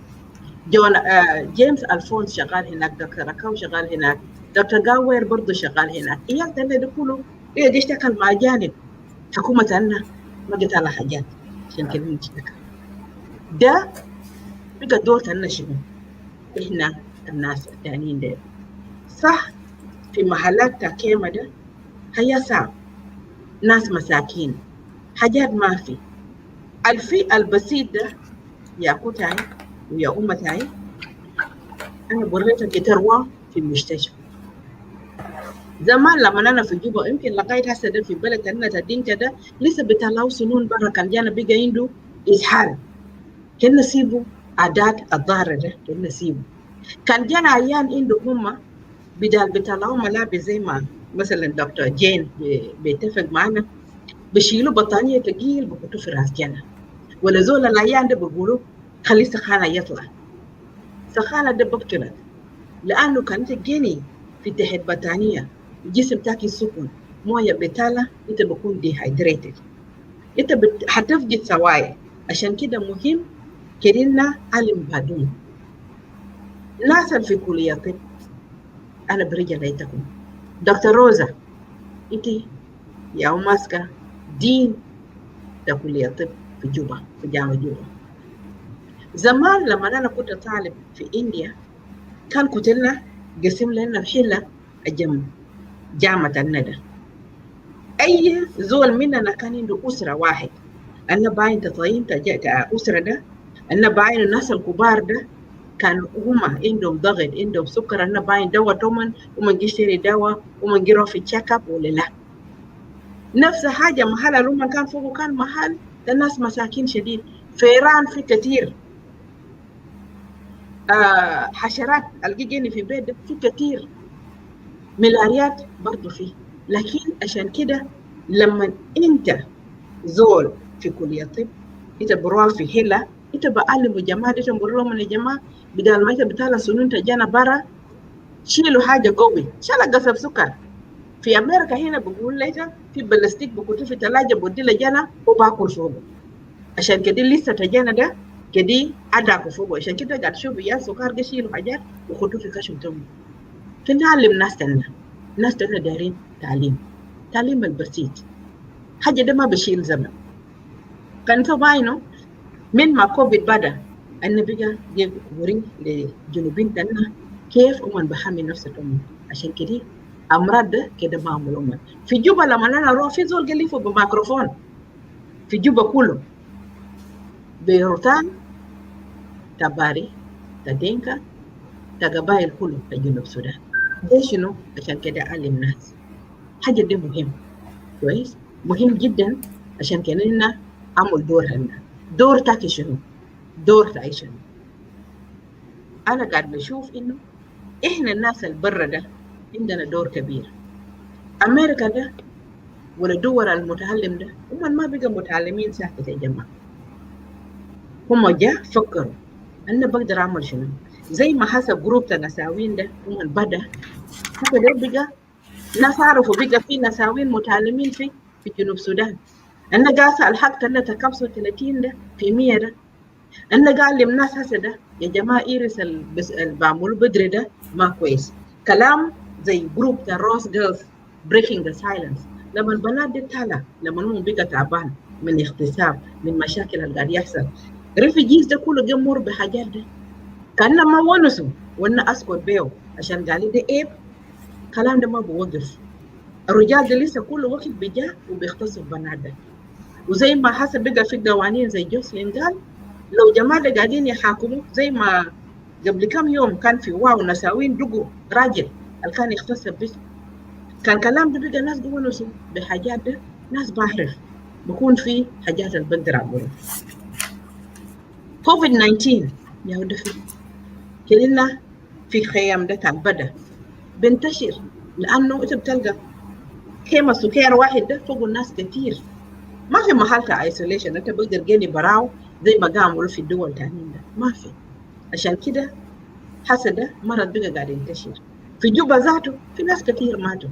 جيمس ألفونس شغال هناك، دكتور أكاو شغال هناك، دكتور جاوير برضه شغال هناك. إياك تنا ده كله يقدر يشتغل مع جانب حكومة تنا ما قلت لها حاجات عشان كده نشتغل. ده بقى دور تنا شنو؟ إحنا الناس التانيين ده صح في محلات تاكيمة ده هيا صعب، ناس مساكين، حاجات ما في. الفي البسيط ده يا كوتاي ويا أمتاي، أنا بريتك تروى في المستشفى. زمان لما أنا في جوبا يمكن لقيت هسه ده في بلد أنا تدينك ده لسه بتلاو سنون برا، كان جانا بقى عنده إسحال، كان نسيبه عادات الظاهرة ده كان نسيبه. كان جانا عيان عنده هما بدال بتلاو ملابس زي ما مثلا دكتور جين بيتفق معنا، بشيلوا بطانية تقيل بحطوه في راس جنا، ولا زول العيان ده بقولوا خلي سخانة يطلع، سخانة ده بقتلك لأنه كانت تجيني في تحت بطانية، الجسم تاكي سخن، موية بتالا، انت بكون dehydrated، انت هتفقد سوائل. عشان كده مهم كرينا علم بعدون. الناس اللي في كلية طب أنا برجع ليتكم دكتور روزا، انت يا ماسكة دين ده كلية طب في جوبا، في جامعة جوبا. زمان لما أنا كنت طالب في إنديا كان كتلنا قسم لنا بحلة الجم جامعة الندى. أي زول مننا كان عنده أسرة واحد، أنا باين تطعيم تجأت أسرة ده، أنا باين الناس الكبار ده كان هما عندهم ضغط، عندهم سكر، أنا باين دواء تومن ومن يشتري دواء ومن يروح في تشيك اب ولا لا. نفس حاجة محل لما كان فوقه كان محل الناس مساكين شديد، فيران في كتير، حشرات الجيجيني في بيت في كتير. ملاريات برضو فيه. لكن عشان كده لما انت زول في كلية الطب انت بروح في هلا انت بعلم جماعة انت بروح من الجماعة بدل ما انت بتالا سنون تجانا برا شيلوا حاجة قوي شالا قصب سكر. في امريكا هنا بقول لك في بلاستيك بكتو في ثلاجة بدي لجانا وباكل فوقه. عشان كده لسه تجانا ده كده اداكو فوقه. عشان كده قاعد تشوف يا سكر ده شيلوا حاجات وخدوا في كشف تمه. فنعلم ناس تنا دارين تعليم البسيط. حاجة ده ما بشيل زمن. كان باينه من ما كوفيد بدا أن بقى وري لجنوبين تنا كيف أمن بحمي نفسهم. عشان كده أمراض ده كده ما عملوا في جوبا لما أنا أروح في زول قال لي فوق بميكروفون في جوبا كله بيروتان تباري تدينكا تقبائل كله في جنوب السودان. ده شنو؟ عشان كده أعلم الناس حاجة ده مهم كويس مهم جدا. عشان كأننا عمل دور هنا دور تاكي شنو دور تاعي شنو. أنا قاعد بشوف إنه إحنا الناس البرة ده عندنا دور كبير. أمريكا ده ولا دول المتعلم ده هم ما بقى متعلمين ساكت يا جماعة. هم جاء فكروا أنا بقدر أعمل شنو زي ما حسب جروب تنساوين ده هم بدا حتى ده بقى ناس عرفوا بقى في نساوين متعلمين في جنوب السودان. أنا قاسة الحق أنا تكبسوا 30 ده في 100 ده. أنا قال الناس هسه ده يا جماعة إيرس بعملوا بدري ده ما كويس. كلام زي جروب تاع روس جيرلز بريكنج ذا سايلنس لما البنات دي طالع لما هم بقى تعبان من اغتصاب من مشاكل اللي قاعد يحصل. ريفيجيز ده كله جه مر بحاجات ده كان ما ونسوا وانا اسكت بيه عشان قال ده ايه كلام ده ما بوقف. الرجال ده لسه كل وقت بيجا وبيغتصب بنات ده. وزي ما حسب بقى في قوانين زي جوسلين قال لو جماعة قاعدين يحاكموا زي ما قبل كم يوم كان في واو نساوين دقوا راجل اللي كان يغتصب به كان كلام ده بقى ناس بيونسوا بحاجات ده ناس بعرف بكون في حاجات اللي بقدر اقولها. كوفيد 19 يا ودفي كلنا في خيام ده كان بدا بنتشر لانه انت بتلقى خيمه سكر واحد ده فوق الناس كتير ما في محل تاع ايسوليشن انت بقدر جاني براو زي ما قاموا في الدول تانيين ده ما في. عشان كده حسد ده مرض بقى قاعد ينتشر في جوبا ذاته في ناس كتير ماتوا.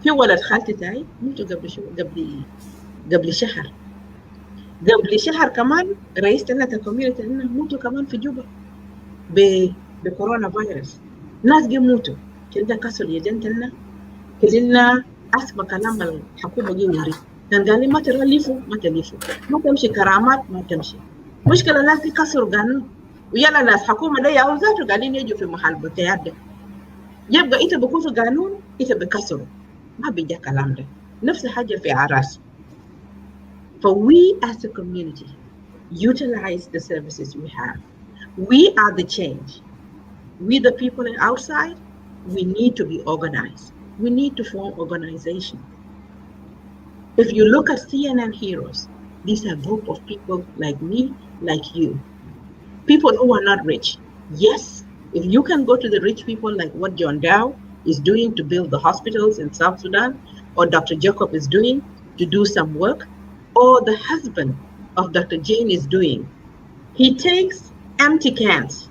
في ولد خالتي تاعي ماتوا قبل شهر كمان رئيس تنة الكوميونتي انه موتوا كمان في جوبا بكورونا فيروس. ناس جي موتوا كده كسر يدين تنة كلنا اسمع كلام الحكومه جي وري كان قال لي ما تلفوا ما تمشي كرامات ما تمشي. مشكله الناس دي كسروا قانون ويلا ناس حكومه ده يا ذاته قاعدين يجوا في محل بتاعات ده يبقى انت بكون في قانون انت بكسره ما بيجي كلام ده. نفس الحاجه في عراس. For we as a community utilize the services we have. We are the change. We the people outside, we need to be organized. We need to form organization. If you look at CNN heroes, these are a group of people like me, like you. People who are not rich. Yes, if you can go to the rich people like what John Dow is doing to build the hospitals in South Sudan, or Dr. Jacob is doing to do some work, or the husband of Dr. Jane is doing. He takes empty cans,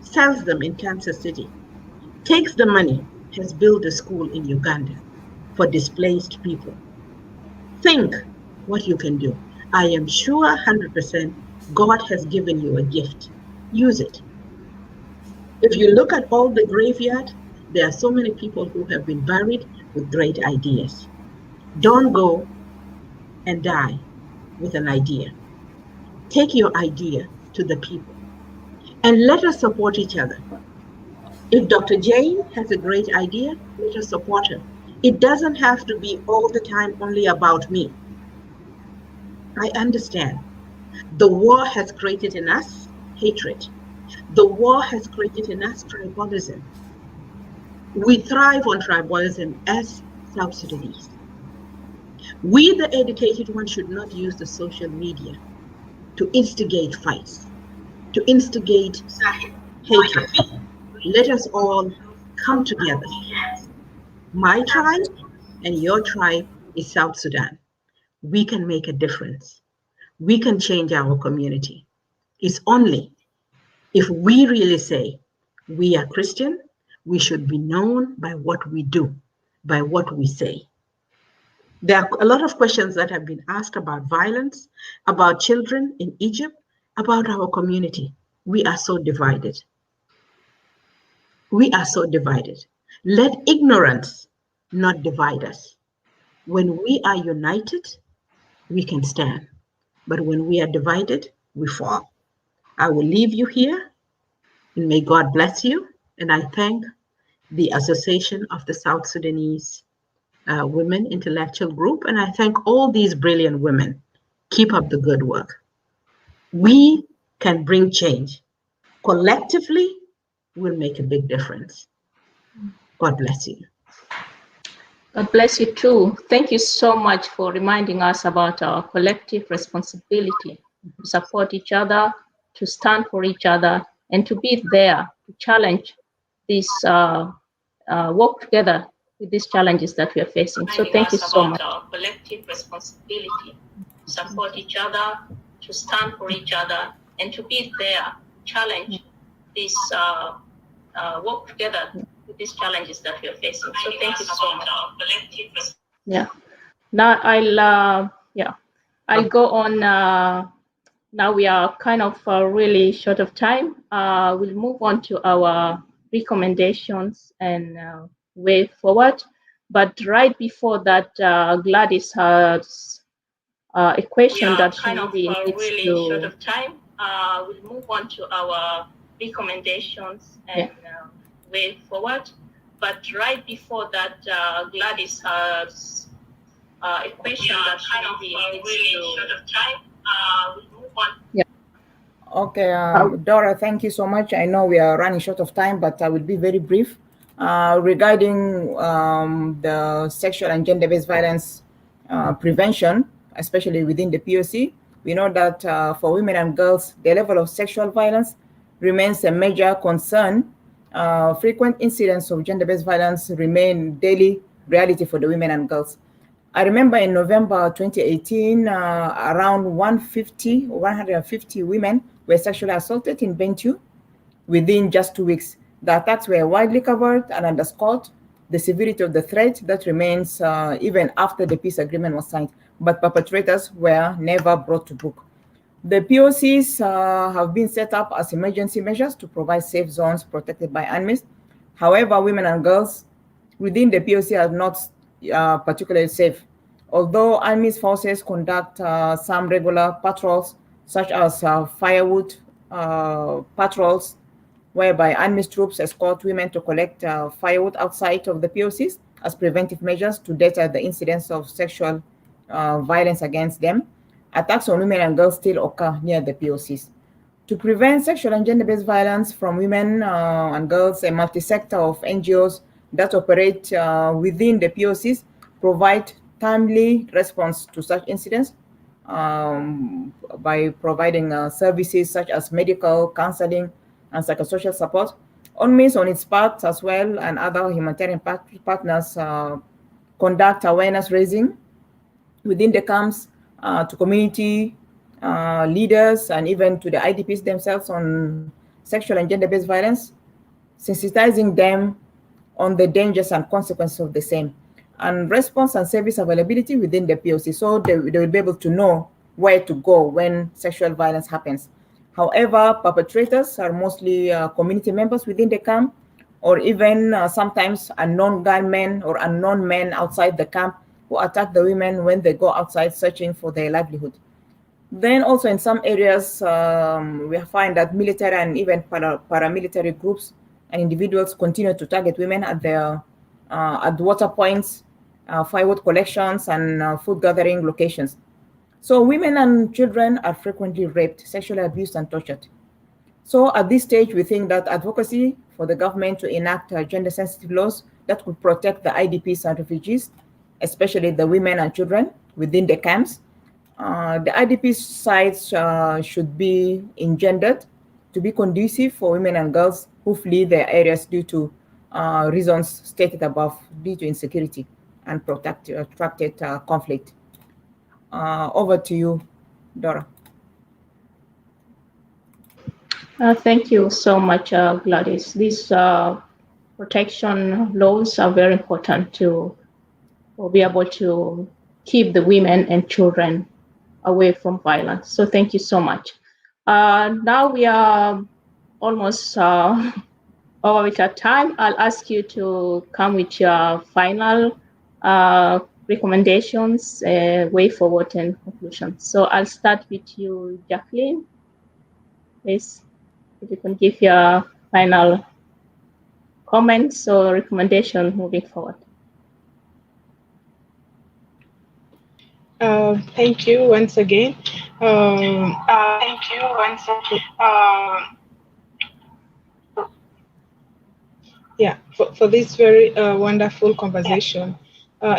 sells them in Kansas City, takes the money, has built a school in Uganda for displaced people. Think what you can do. I am sure 100% God has given you a gift. Use it. If you look at all the graveyard, there are so many people who have been buried with great ideas. Don't go and die with an idea. Take your idea to the people and let us support each other. If Dr. Jane has a great idea, let us support her. It doesn't have to be all the time only about me. I understand. The war has created in us hatred. The war has created in us tribalism. We thrive on tribalism as South Sudanese. We, the educated ones, should not use the social media to instigate fights, to instigate hatred. Let us all come together. My tribe and your tribe is South Sudan. We can make a difference. We can change our community. It's only if we really say we are Christian, we should be known by what we do, by what we say. There are a lot of questions that have been asked about violence, about children in Egypt, about our community. We are so divided. We are so divided. Let ignorance not divide us. When we are united, we can stand. But when we are divided, we fall. I will leave you here, and may God bless you. And I thank the Association of the South Sudanese Women Intellectual Group, and I thank all these brilliant women. Keep up the good work. We can bring change. Collectively, we'll make a big difference. God bless you. God bless you too. Thank you so much for reminding us about our collective responsibility to support each other, to stand for each other, and to be there to challenge this, work together with these challenges that we are facing. So thank you so much. Our collective responsibility to support each other, to stand for each other, and to be there to challenge this, work together with these challenges that we are facing. So thank you so much. Yeah. Now I'll go on. Now we are kind of really short of time. We'll move on to our recommendations and way forward. But right before that, Gladys has a question that she really needs to. Short of time. We'll move on to our recommendations and way forward. But right before that, Gladys has a question that she really needs to. Short of time. We'll move on. Yeah. Okay, Dora, thank you so much. I know we are running short of time, but I will be very brief. Regarding the sexual and gender-based violence prevention, especially within the POC, we know that for women and girls, the level of sexual violence remains a major concern. Frequent incidents of gender-based violence remain daily reality for the women and girls. I remember in November 2018, around 150 women were sexually assaulted in Bentiu within just 2 weeks. The attacks were widely covered and underscored the severity of the threat that remains even after the peace agreement was signed, but perpetrators were never brought to book. The POCs have been set up as emergency measures to provide safe zones protected by UNMISS. However, women and girls within the POC are not particularly safe. Although UNMISS forces conduct some regular patrols, such as firewood patrols, whereby UNMISS troops escort women to collect firewood outside of the POCs as preventive measures to deter the incidence of sexual violence against them. Attacks on women and girls still occur near the POCs. To prevent sexual and gender-based violence from women and girls, a multi-sector of NGOs that operate within the POCs provide timely response to such incidents by providing services such as medical, counseling, and psychosocial support. UNMISS on its part as well, and other humanitarian partners conduct awareness raising within the camps to community leaders and even to the IDPs themselves on sexual and gender-based violence, sensitizing them on the dangers and consequences of the same, and response and service availability within the POC, so they will be able to know where to go when sexual violence happens. However, perpetrators are mostly community members within the camp, or even sometimes unknown gunmen or unknown men outside the camp who attack the women when they go outside searching for their livelihood. Then also in some areas, we find that military and even paramilitary groups and individuals continue to target women at their at water points, firewood collections, and food gathering locations. So women and children are frequently raped, sexually abused, and tortured. So at this stage, we think that advocacy for the government to enact gender-sensitive laws that could protect the IDPs and refugees, especially the women and children within the camps. The IDP sites should be engendered to be conducive for women and girls who flee their areas due to reasons stated above due to insecurity and protracted conflict. Over to you, Dora. Thank you so much, Gladys. These protection laws are very important to be able to keep the women and children away from violence. So thank you so much. Now we are almost over with our time. I'll ask you to come with your final recommendations, way forward, and conclusions. So I'll start with you, Jacqueline. Please, if you can give your final comments or recommendation moving forward. Thank you once again. Yeah, for this very wonderful conversation.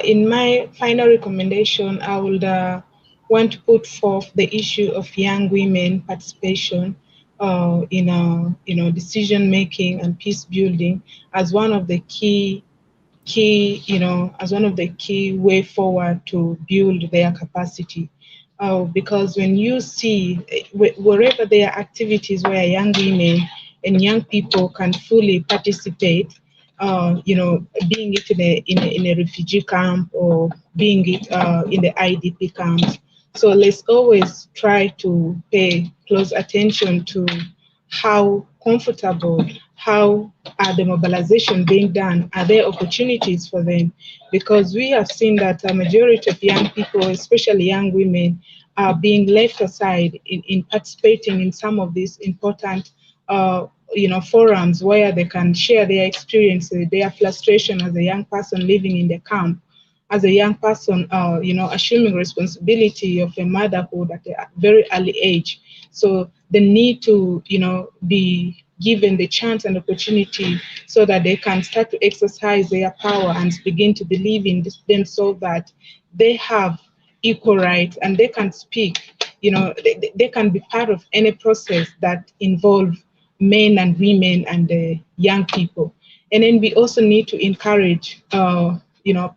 In my final recommendation, I would want to put forth the issue of young women participation in decision making and peace building as one of the key as one of the key way forward to build their capacity. Because when you see wherever there are activities where young women and young people can fully participate, being it in a refugee camp or being it in the IDP camps. So let's always try to pay close attention to how comfortable, how are the mobilization being done? Are there opportunities for them? Because we have seen that a majority of young people, especially young women, are being left aside in participating in some of these important forums where they can share their experiences, their frustration as a young person living in the camp, as a young person, assuming responsibility of a motherhood at a very early age. So the need to, be given the chance and opportunity so that they can start to exercise their power and begin to believe in themselves that they have equal rights and they can speak, they can be part of any process that involve men and women and young people. And then we also need to encourage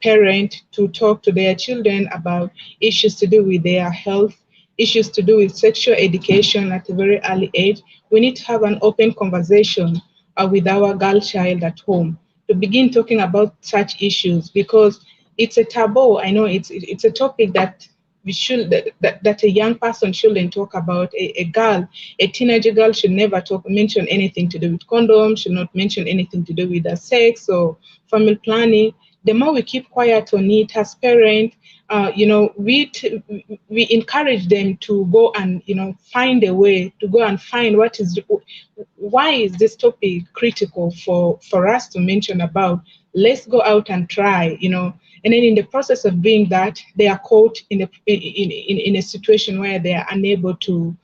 parents to talk to their children about issues to do with their health, issues to do with sexual education at a very early age. We need to have an open conversation with our girl child at home to begin talking about such issues, because it's a taboo. I know it's a topic that we should that a young person shouldn't talk about. A girl, a teenager girl, should never mention anything to do with condoms, should not mention anything to do with her sex or family planning. The more we keep quiet on it as parents, we encourage them to go and find a way to go and find why is this topic critical for us to mention about. Let's go out and try, and then in the process of doing that, they are caught in a situation where they are unable to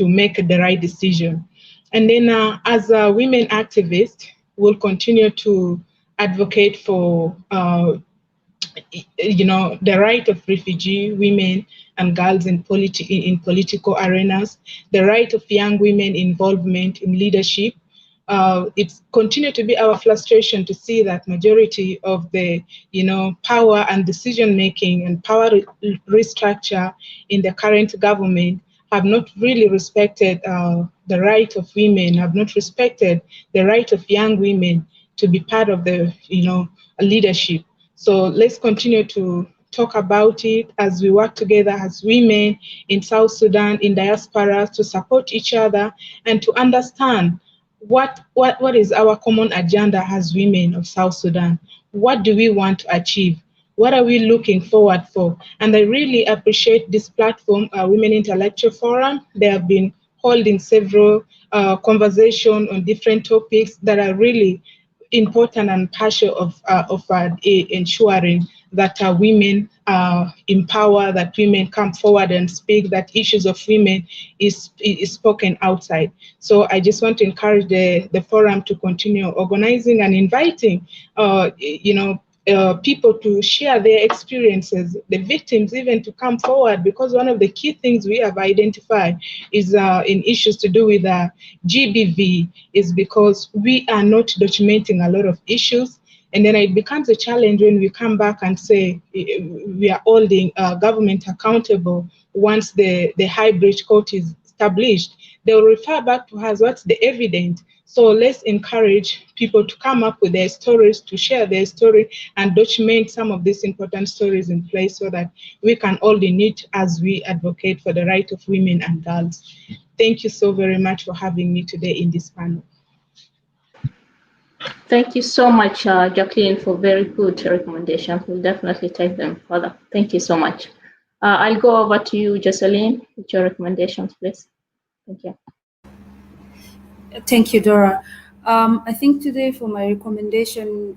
make the right decision. And then as a women activist, we'll continue to advocate for the right of refugee women and girls in political arenas, the right of young women involvement in leadership. It's continued to be our frustration to see that majority of the power and decision making and power restructure in the current government have not really respected the right of women, have not respected the right of young women to be part of the leadership. So let's continue to talk about it as we work together as women in South Sudan, in diaspora, to support each other and to understand what is our common agenda as women of South Sudan. What do we want to achieve? What are we looking forward for? And I really appreciate this platform, Women Intellectual Forum. They have been holding several conversations on different topics that are really important and passion of ensuring that women empower, that women come forward and speak, that issues of women is spoken outside. So I just want to encourage the forum to continue organizing and inviting, people to share their experiences, the victims even to come forward, because one of the key things we have identified is in issues to do with GBV is because we are not documenting a lot of issues. And then it becomes a challenge when we come back and say we are holding government accountable once the high bridge court is established. They will refer back to us, what's the evidence? So let's encourage people to come up with their stories, to share their story, and document some of these important stories in place so that we can all unite as we advocate for the right of women and girls. Thank you so very much for having me today in this panel. Thank you so much, Jacqueline, for very good recommendations. We'll definitely take them further. Thank you so much. I'll go over to you, Jocelyn, with your recommendations, please. Thank you. Thank you, Dora. I think today for my recommendation,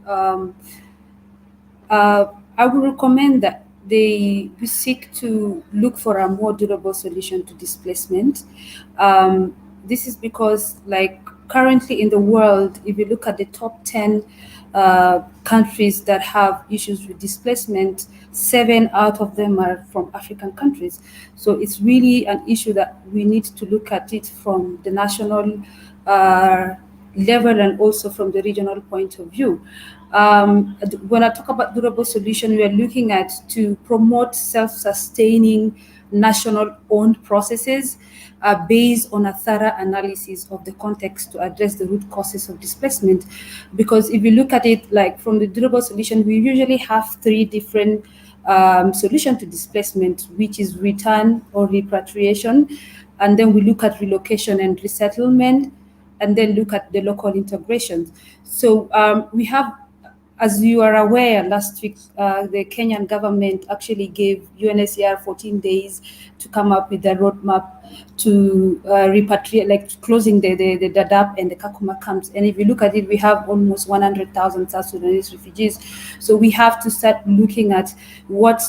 I would recommend that we seek to look for a more durable solution to displacement. This is because, like, currently in the world, if you look at the top 10 countries that have issues with displacement, 7 out of them are from African countries. So it's really an issue that we need to look at it from the national level and also from the regional point of view. When I talk about durable solution, we are looking at to promote self-sustaining national-owned processes based on a thorough analysis of the context to address the root causes of displacement. Because if you look at it, like from the durable solution, we usually have 3 different solutions to displacement, which is return or repatriation, and then we look at relocation and resettlement, and then look at the local integration. So we have, as you are aware, last week, the Kenyan government actually gave UNHCR 14 days to come up with a roadmap to repatriate, like closing the Dadaab and the Kakuma camps. And if you look at it, we have almost 100,000 South Sudanese refugees. So we have to start looking at what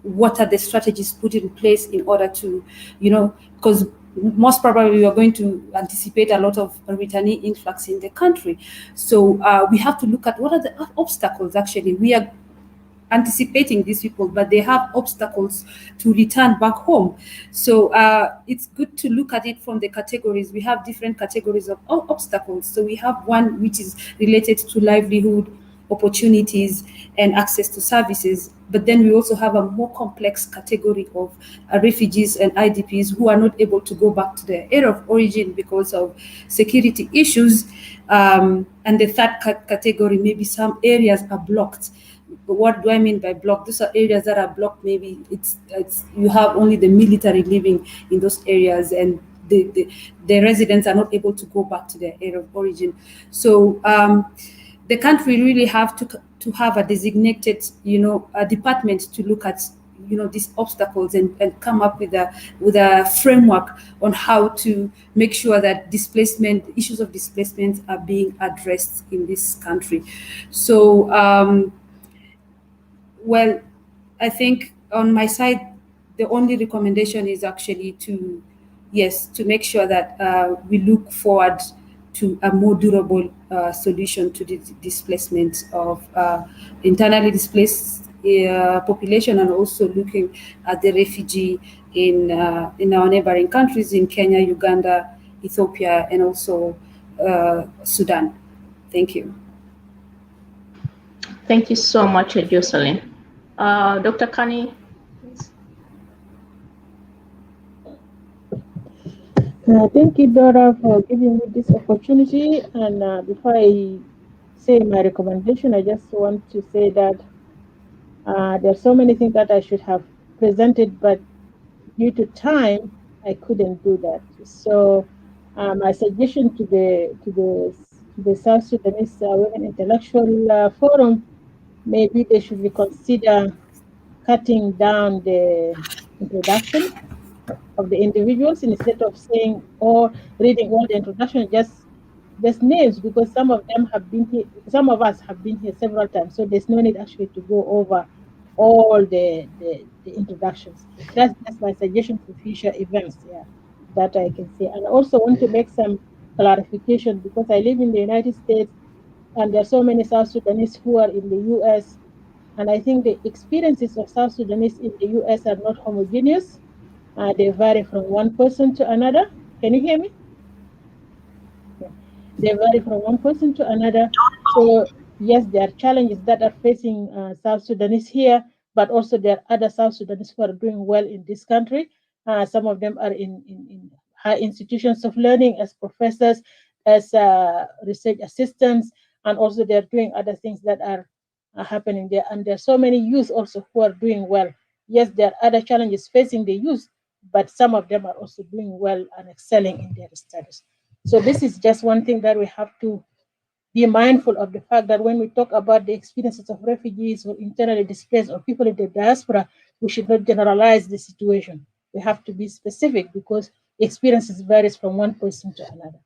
are the strategies put in place in order to, because most probably we are going to anticipate a lot of returnee influx in the country. So we have to look at what are the obstacles. Actually, we are anticipating these people, but they have obstacles to return back home. So it's good to look at it from the categories. We have different categories of obstacles. So we have one which is related to livelihood, opportunities, and access to services. But then we also have a more complex category of refugees and IDPs who are not able to go back to their area of origin because of security issues. And the third category, maybe some areas are blocked. But what do I mean by blocked? Those are areas that are blocked. Maybe it's you have only the military living in those areas, and the residents are not able to go back to their area of origin. So the country really have to have a designated, a department to look at, these obstacles and come up with a framework on how to make sure that issues of displacement are being addressed in this country. So, well, I think on my side, the only recommendation is actually to make sure that we look forward to a more durable solution to the displacement of internally displaced population, and also looking at the refugee in our neighboring countries, in Kenya, Uganda, Ethiopia, and also Sudan. Thank you. Thank you so much, Jocelyn. Dr. Kani, please. Thank you, Dora, for giving me this opportunity. And before I say my recommendation, I just want to say that there are so many things that I should have presented, but due to time, I couldn't do that. So my suggestion to the South Sudanese Women Intellectual Forum, maybe they should reconsider cutting down the introduction of the individuals instead of saying or reading all the introduction, just names, because some of them have been here, some of us have been here several times, so there's no need actually to go over all the introductions. That's my suggestion for future events, that I can say. And I also want to make some clarification, because I live in the United States and there are so many South Sudanese who are in the US. And I think the experiences of South Sudanese in the US are not homogeneous. They vary from one person to another. Can you hear me? Yeah. They vary from one person to another. So yes, there are challenges that are facing South Sudanese here, but also there are other South Sudanese who are doing well in this country. Some of them are in high institutions of learning as professors, as research assistants, and also they're doing other things that are happening there. And there are so many youth also who are doing well. Yes, there are other challenges facing the youth, but some of them are also doing well and excelling in their studies. So this is just one thing that we have to be mindful of, the fact that when we talk about the experiences of refugees or internally displaced or people in the diaspora, we should not generalize the situation. We have to be specific because experiences varies from one person to another.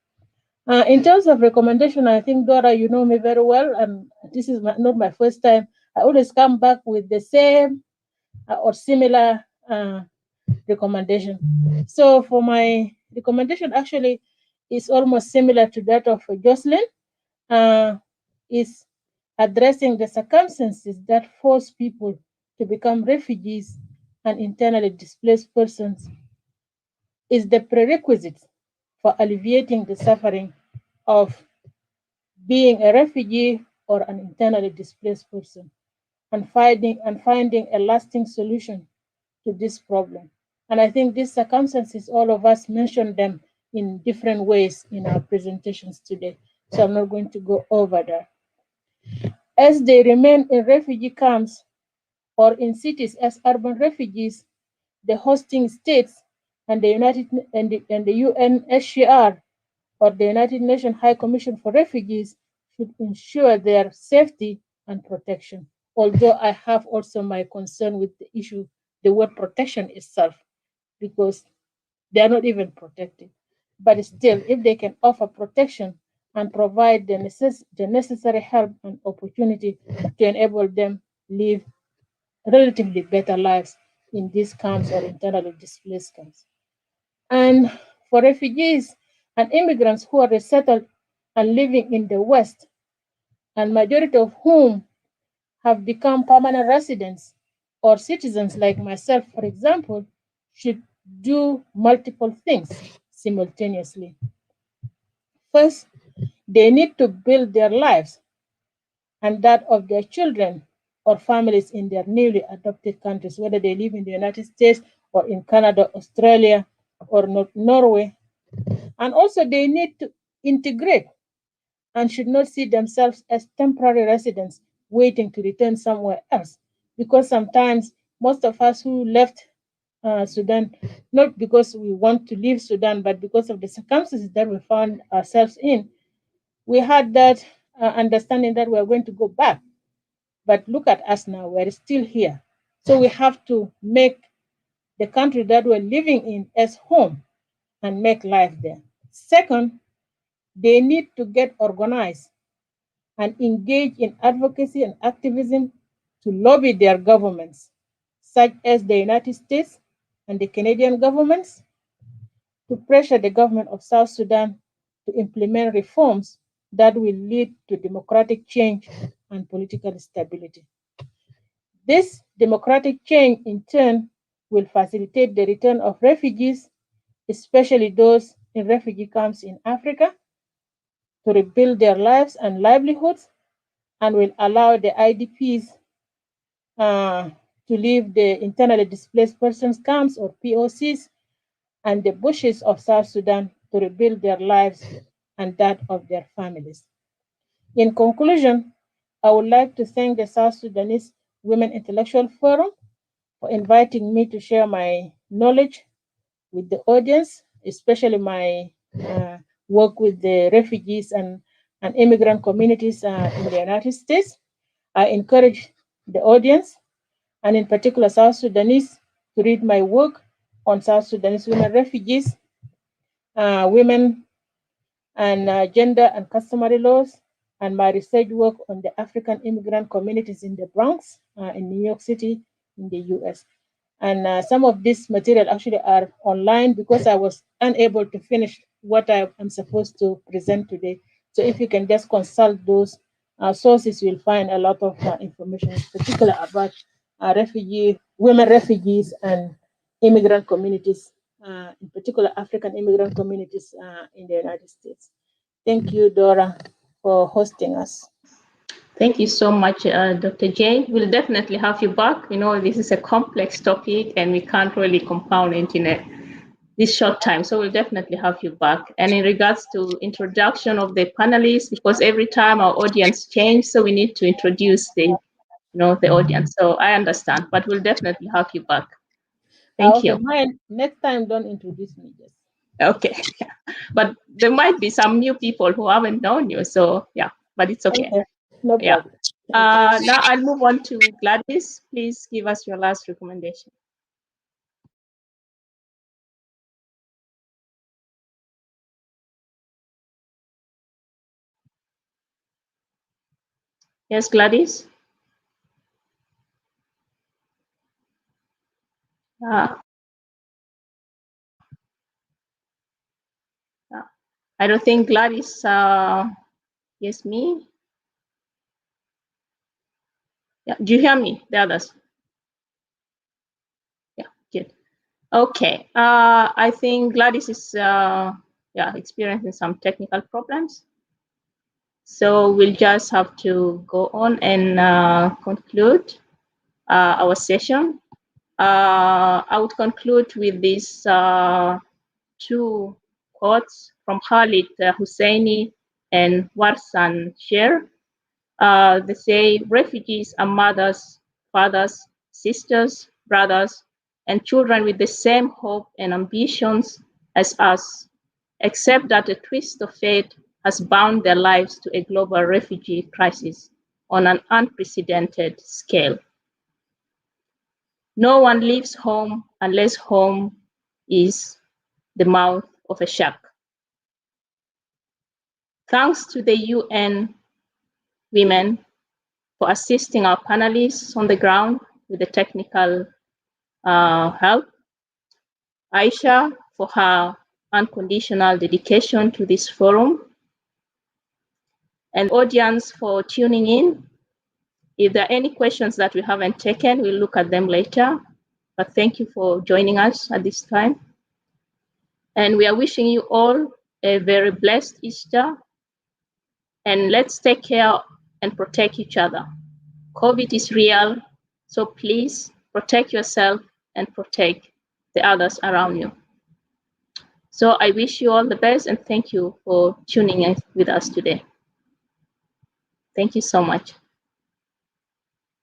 In terms of recommendation, I think, Dora, you know me very well, and this is not my first time. I always come back with the same or similar recommendation. So for my recommendation, actually, is almost similar to that of Jocelyn. Is addressing the circumstances that force people to become refugees and internally displaced persons is the prerequisite for alleviating the suffering of being a refugee or an internally displaced person, and finding a lasting solution to this problem. And I think these circumstances, all of us mentioned them in different ways in our presentations today. So I'm not going to go over that. As they remain in refugee camps or in cities as urban refugees, the hosting states and the UNHCR, or the United Nations High Commission for Refugees, should ensure their safety and protection. Although I have also my concern with the issue, the word protection itself, because they are not even protected. But still, if they can offer protection and provide the necessary help and opportunity to enable them live relatively better lives in these camps or internally displaced camps. And for refugees and immigrants who are resettled and living in the West, and majority of whom have become permanent residents or citizens like myself, for example, should do multiple things simultaneously. First, they need to build their lives and that of their children or families in their newly adopted countries, whether they live in the United States or in Canada, Australia, or Norway. And also, they need to integrate and should not see themselves as temporary residents waiting to return somewhere else. Because sometimes most of us who left Sudan, not because we want to leave Sudan, but because of the circumstances that we found ourselves in, we had that understanding that we're going to go back. But look at us now, we're still here. So we have to make the country that we're living in as home and make life there. Second, they need to get organized and engage in advocacy and activism to lobby their governments, such as the United States and the Canadian governments, to pressure the government of South Sudan to implement reforms that will lead to democratic change and political stability. This democratic change, in turn, will facilitate the return of refugees, especially those in refugee camps in Africa, to rebuild their lives and livelihoods, and will allow the IDPs uh, to leave the internally displaced persons camps or POCs and the bushes of South Sudan to rebuild their lives and that of their families. In conclusion, I would like to thank the South Sudanese Women Intellectual Forum for inviting me to share my knowledge with the audience, especially my work with the refugees and immigrant communities in the United States. I encourage the audience, and in particular South Sudanese, to read my work on South Sudanese women refugees, women and gender and customary laws, and my research work on the African immigrant communities in the Bronx, in New York City, in the US. And some of this material actually are online because I was unable to finish what I am supposed to present today. So if you can just consult those sources, you'll find a lot of information, in particular about women refugees and immigrant communities, in particular African immigrant communities in the United States. Thank you, Dora, for hosting us. Thank you so much, Dr. J. We'll definitely have you back. This is a complex topic and we can't really compound it in this short time. So we'll definitely have you back. And in regards to introduction of the panelists, because every time our audience changes, so we need to introduce the audience. So I understand, but we'll definitely have you back. Thank you. Next time, don't introduce me. Just. Okay. But there might be some new people who haven't known you. So yeah, but it's okay. No problem. Yeah. Now I'll move on to Gladys. Please give us your last recommendation. Yes, Gladys. I don't think Gladys. Yes, me. Yeah. Do you hear me? The others. Yeah. Good. Okay. I think Gladys is experiencing some technical problems. So we'll just have to go on and conclude our session. I would conclude with these two quotes from Khalid Husseini and Warsan Sher. They say, refugees are mothers, fathers, sisters, brothers, and children with the same hope and ambitions as us, except that a twist of fate has bound their lives to a global refugee crisis on an unprecedented scale. No one leaves home unless home is the mouth of a shark. Thanks to the UN Women for assisting our panelists on the ground with the technical help. Aisha for her unconditional dedication to this forum. And audience for tuning in. If there are any questions that we haven't taken, we'll look at them later. But thank you for joining us at this time. And we are wishing you all a very blessed Easter. And let's take care and protect each other. COVID is real, so please protect yourself and protect the others around you. So I wish you all the best and thank you for tuning in with us today. Thank you so much.